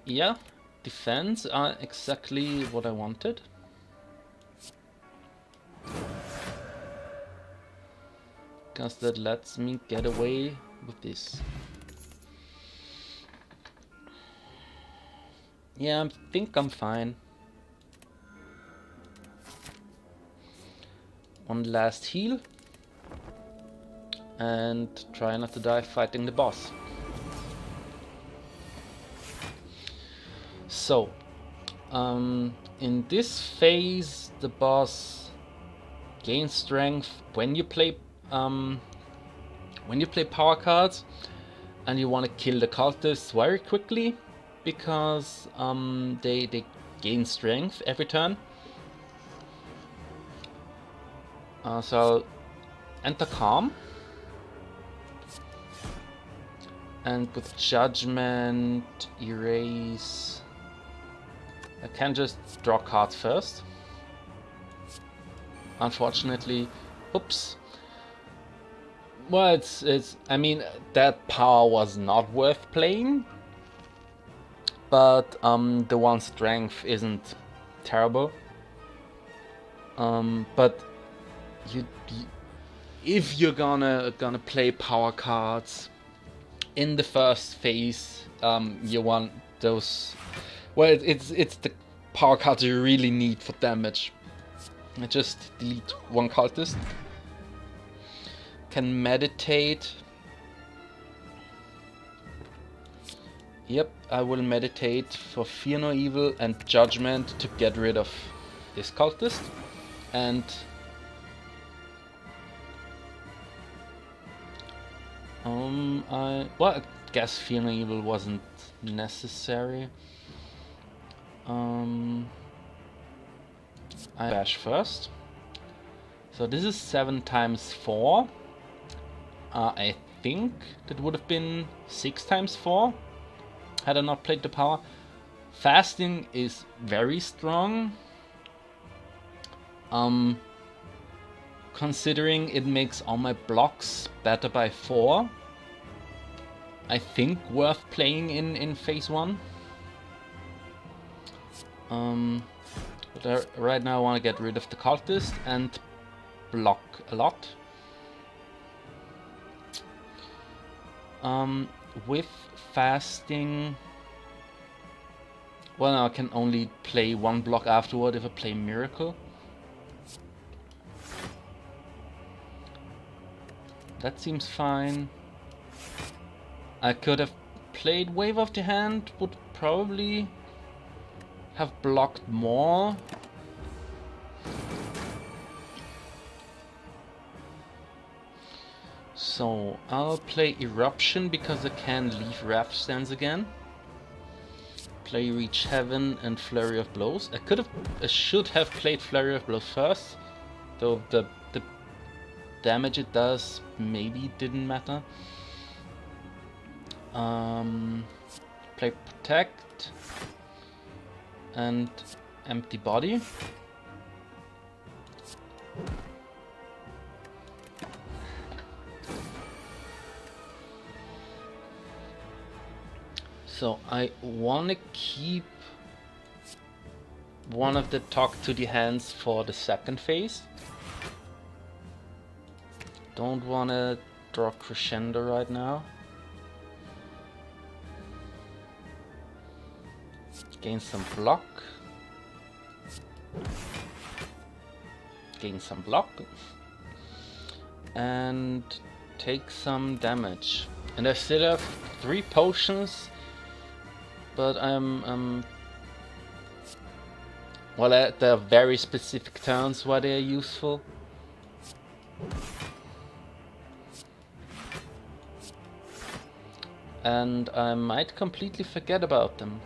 Yeah, defense are exactly what I wanted. Because that lets me get away with this. Yeah, I think I'm fine. One last heal. And try not to die fighting the boss. So, in this phase, the boss gains strength when you play power cards, and you want to kill the cultists very quickly because they gain strength every turn. So I'll enter Calm, and with Judgment, Erase. I can just draw cards first. Unfortunately, oops. Well, it's. I mean, that power was not worth playing, but the one strength isn't terrible. But if you're gonna play power cards in the first phase, you want those. Well, it's the power cards you really need for damage. I just delete one cultist. Can meditate. Yep, I will meditate for Fear No Evil and Judgment to get rid of this cultist. And I guess Fear No Evil wasn't necessary. I bash first. So this is 7 times 4. I think that would have been 6 times 4 had I not played the power. Fasting is very strong. Considering it makes all my blocks better by 4. I think worth playing in phase 1. But right now I want to get rid of the cultist and block a lot. With fasting, well, now I can only play 1 block afterward if I play Miracle. That seems fine. I could have played Wave of the Hand, would probably have blocked more. So I'll play Eruption because I can leave Wrath Stance again. Play Reach Heaven and Flurry of Blows. I should have played Flurry of Blows first, though the damage it does maybe didn't matter. Play Protect and Empty Body. So I want to keep one of the Talk to the Hands for the second phase. Don't want to draw Crescendo right now. Gain some block. Gain some block. And take some damage. And I still have 3 potions. But well, there are very specific turns where they are useful. And I might completely forget about them.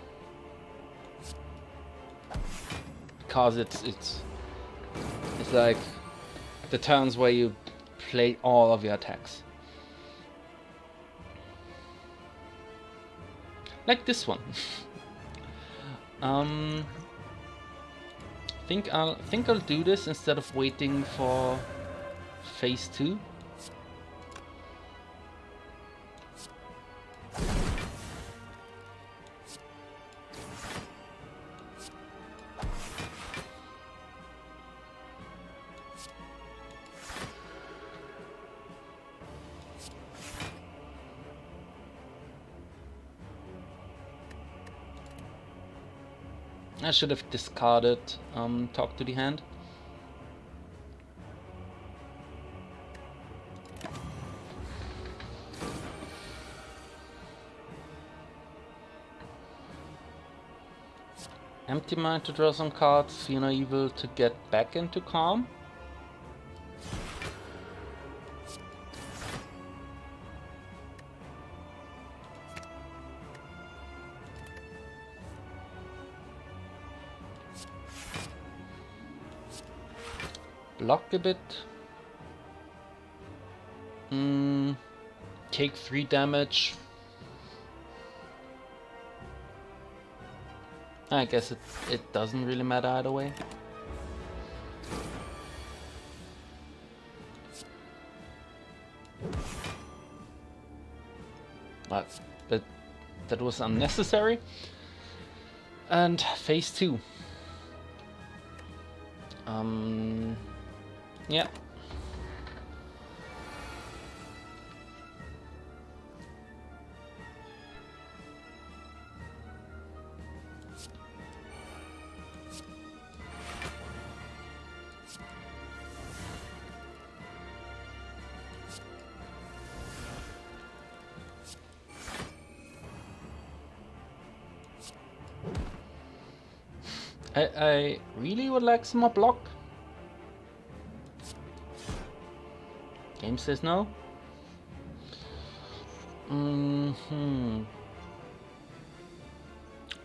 Because it's like the turns where you play all of your attacks. Like this one. Think I'll do this instead of waiting for phase 2. I should have discarded Talk to the Hand. Empty Mind to draw some cards, Fear No Evil to get back into Calm. Block a bit. Take 3 damage. I guess it doesn't really matter either way. But that was unnecessary. And phase 2. Yeah. I really would like some more block. Game says no.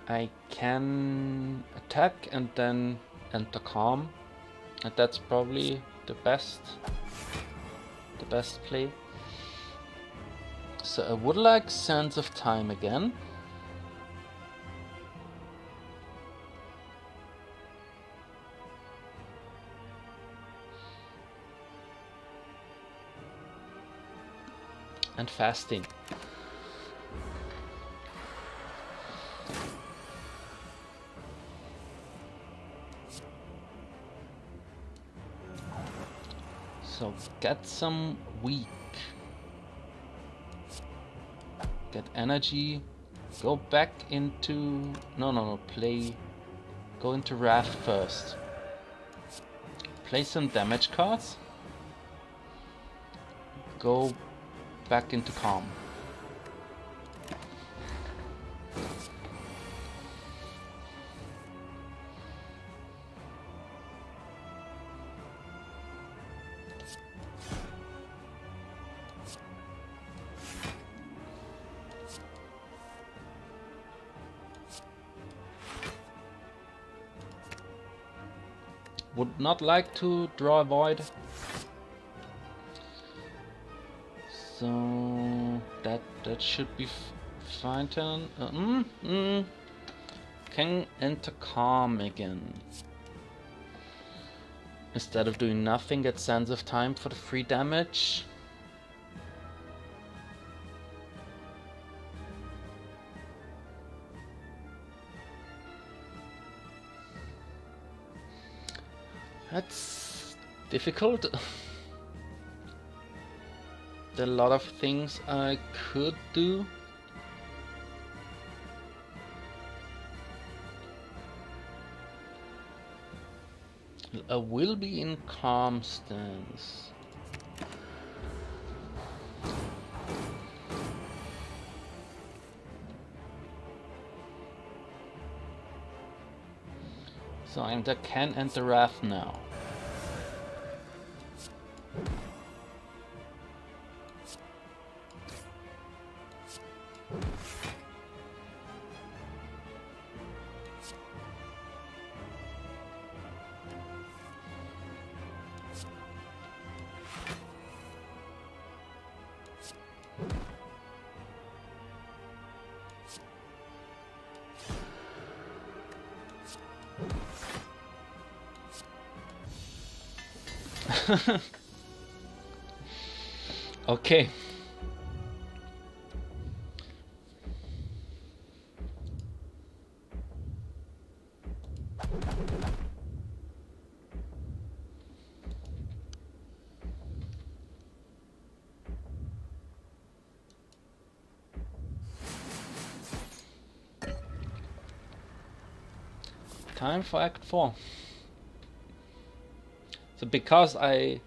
I can attack and then enter Calm, and that's probably the best play. So I would like Sands of Time again. And Fasting. So get some weak. Get energy. Go back into... No. Go into Wrath first. Play some damage cards. Go back into Calm. would not like to draw a void. So that should be fine. Turn. Can enter calm again. Instead of doing nothing, get Sense of Time for the free damage. That's difficult. There are a lot of things I could do. I will be in calm stance. So I can enter Wrath now. Okay. Time for Act 4. So because I've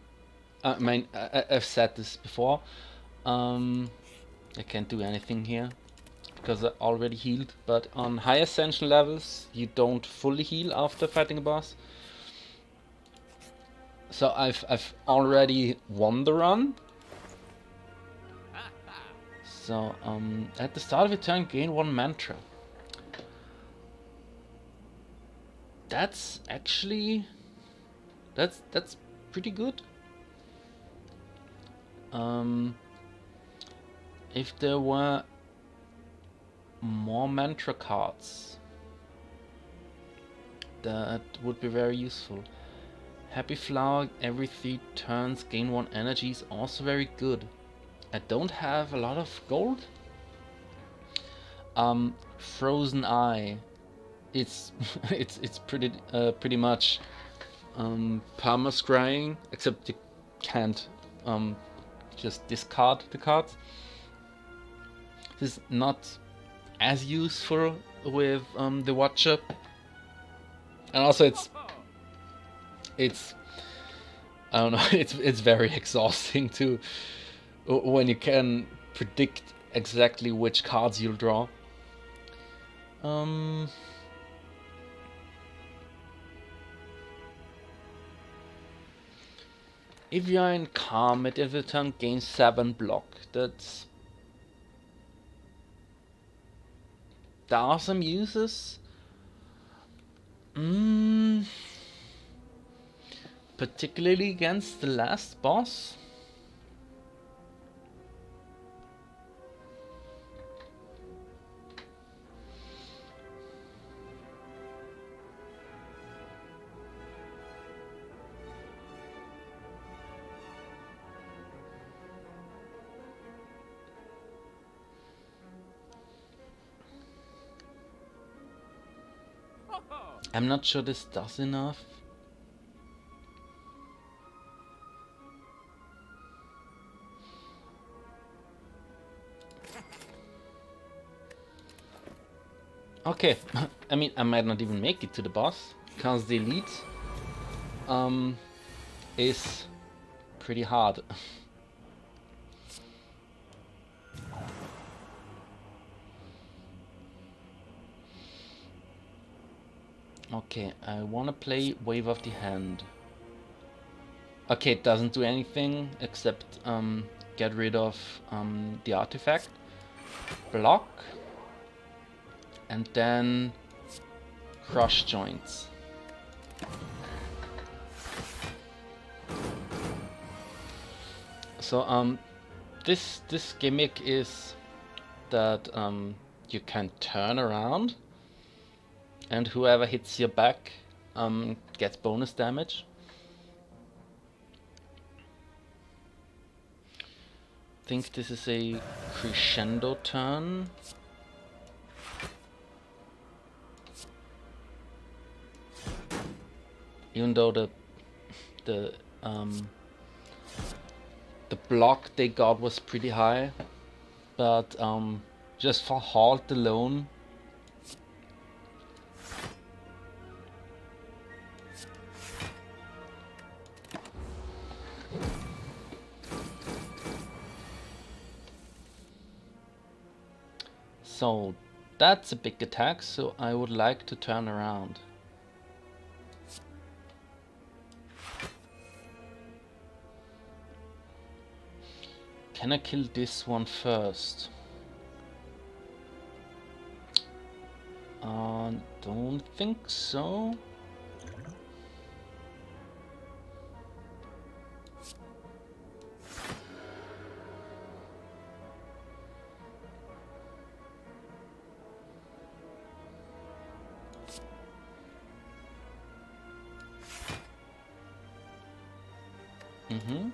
said this before, I can't do anything here because I already healed, but on high ascension levels you don't fully heal after fighting a boss. So I've already won the run. So at the start of your turn, gain 1 mantra. That's actually that's pretty good. If there were more mantra cards, that would be very useful. Happy Flower, every 3 turns gain 1 energy is also very good. I don't have a lot of gold. Frozen Eye, it's it's pretty much perma scrying, except you can't just discard the cards. This is not as useful with the Watcher, and also it's I don't know, it's very exhausting too when you can predict exactly which cards you'll draw. If you are in calm, at every turn gain 7 block. There are some uses. Particularly against the last boss. I'm not sure this does enough. Okay, I mean, I might not even make it to the boss, because the elite is pretty hard. Okay, I wanna play Wave of the Hand. Okay, it doesn't do anything except get rid of the artifact, block, and then crush joints. So this gimmick is that you can turn around, and whoever hits your back gets bonus damage. I think this is a crescendo turn. Even though the block they got was pretty high, but just for halt alone, so that's a big attack, so I would like to turn around. Can I kill this one first? Don't think so. Mm-hmm.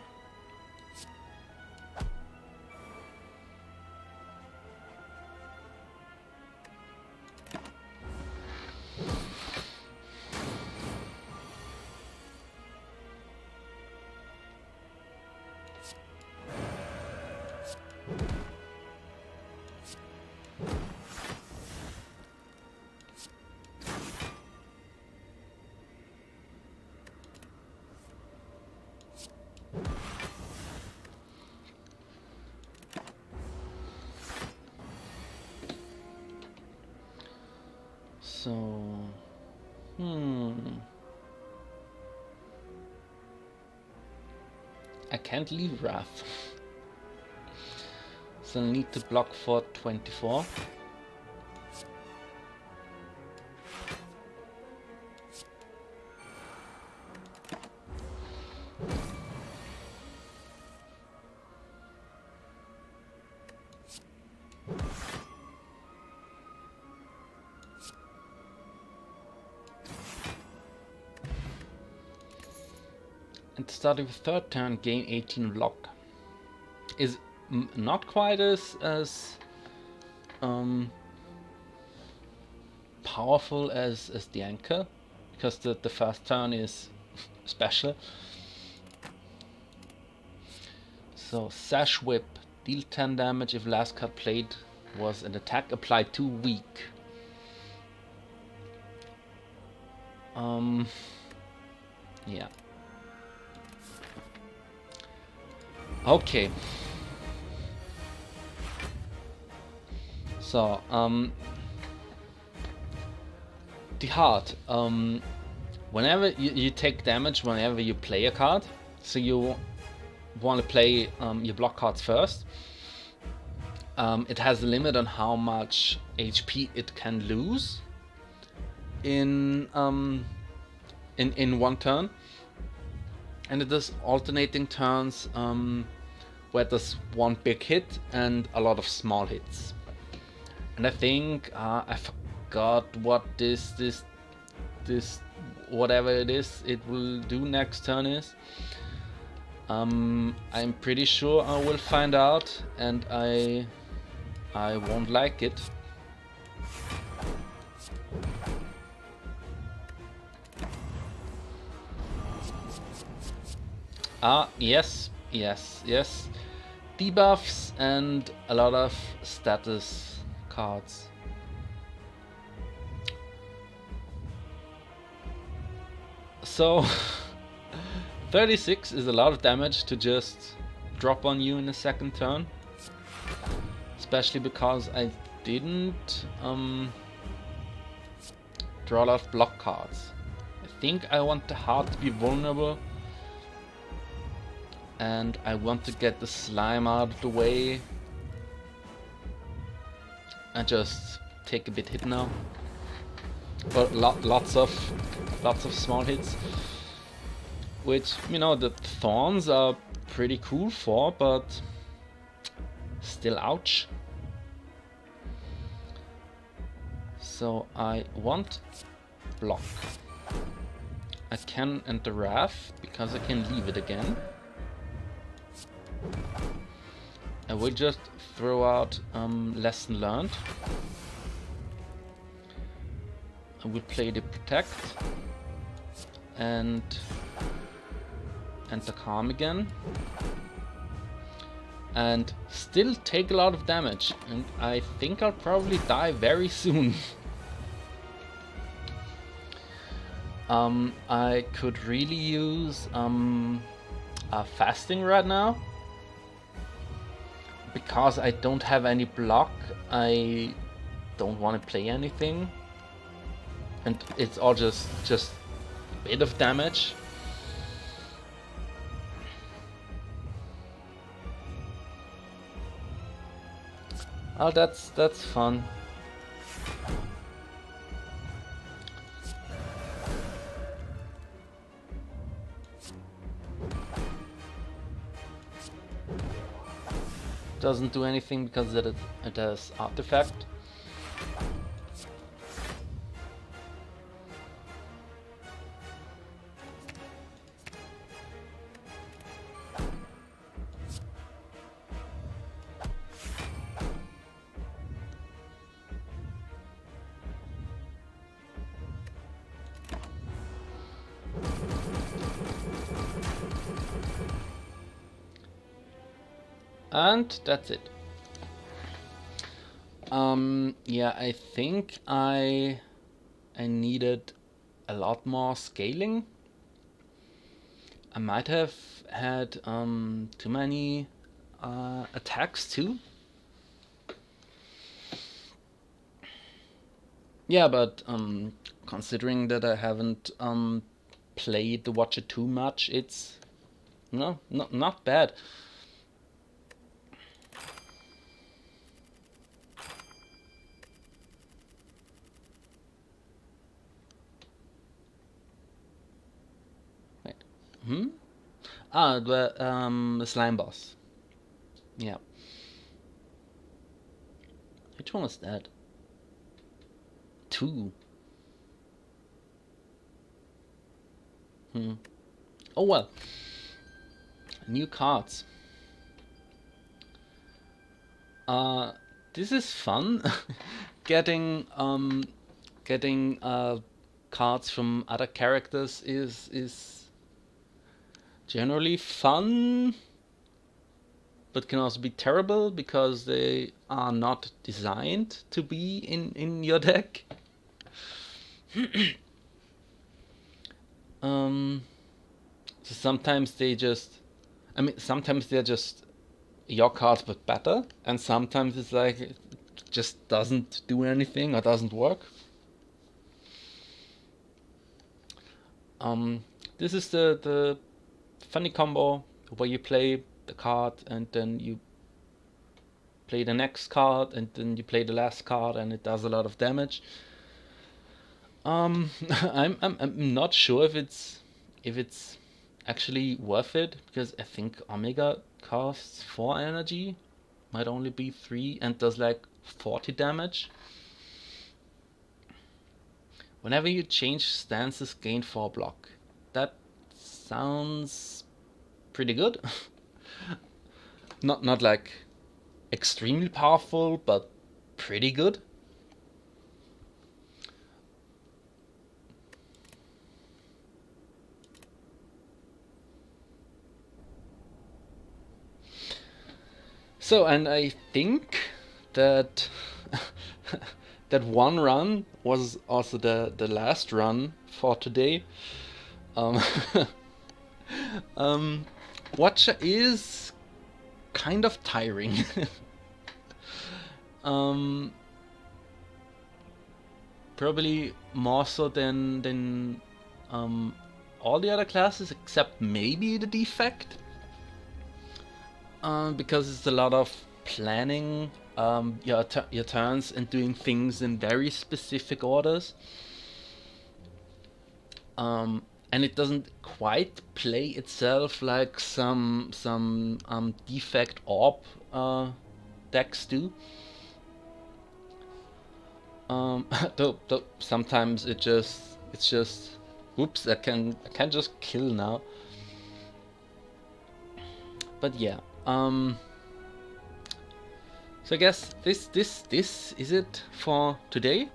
So, I can't leave Wrath. So I need to block for 24. And starting with third turn, gain 18 block. Is not quite as powerful as the anchor, because the first turn is special. So Sash Whip, deal 10 damage if last card played was an attack applied to weak. Yeah. Okay. So, the heart. Whenever you take damage whenever you play a card, so you want to play your block cards first. It has a limit on how much HP it can lose in one turn, and it does alternating turns where there's one big hit and a lot of small hits. And I think I forgot what this whatever it is it will do next turn is. I'm pretty sure I will find out, and I won't like it. Yes. Debuffs and a lot of status cards. So 36 is a lot of damage to just drop on you in the second turn, especially because I didn't draw a lot of block cards. I think I want the heart to be vulnerable, and I want to get the slime out of the way. I just take a bit hit now, but lots of small hits. Which, you know, the thorns are pretty cool for, but still ouch. So I want block. I can enter Wrath because I can leave it again. I will just throw out Lesson Learned. I will play the Protect and enter Calm again. And still take a lot of damage, and I think I'll probably die very soon. I could really use fasting right now. Because I don't have any block, I don't want to play anything. And it's all just a bit of damage. Oh, that's fun. Doesn't do anything because it has artifact. And that's it. Yeah, I think I needed a lot more scaling. I might have had too many attacks too. Yeah, but considering that I haven't played the Watcher too much, it's not bad. The slime boss. Yeah. Which one was that? 2. Oh well. New cards. This is fun. getting cards from other characters is generally fun, but can also be terrible because they are not designed to be in your deck. So sometimes they're just your cards but better, and sometimes it's like it just doesn't do anything or doesn't work. This is the funny combo where you play the card and then you play the next card and then you play the last card and it does a lot of damage. I'm not sure if it's actually worth it, because I think Omega costs 4 energy, might only be 3, and does like 40 damage. Whenever you change stances, gain 4 block. That sounds pretty good. not like extremely powerful, but pretty good. So, and I think that that one run was also the last run for today. Watcher is kind of tiring. Probably more so than all the other classes, except maybe the Defect. Because it's a lot of planning your turns and doing things in very specific orders. And and it doesn't quite play itself like some defect orb decks do. Though sometimes it's just whoops, I can just kill now. But yeah, so I guess this is it for today.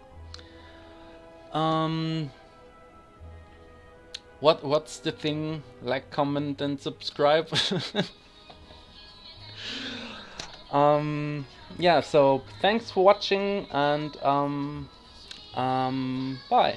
What's the thing? Like, comment, and subscribe. Yeah, so thanks for watching, and bye.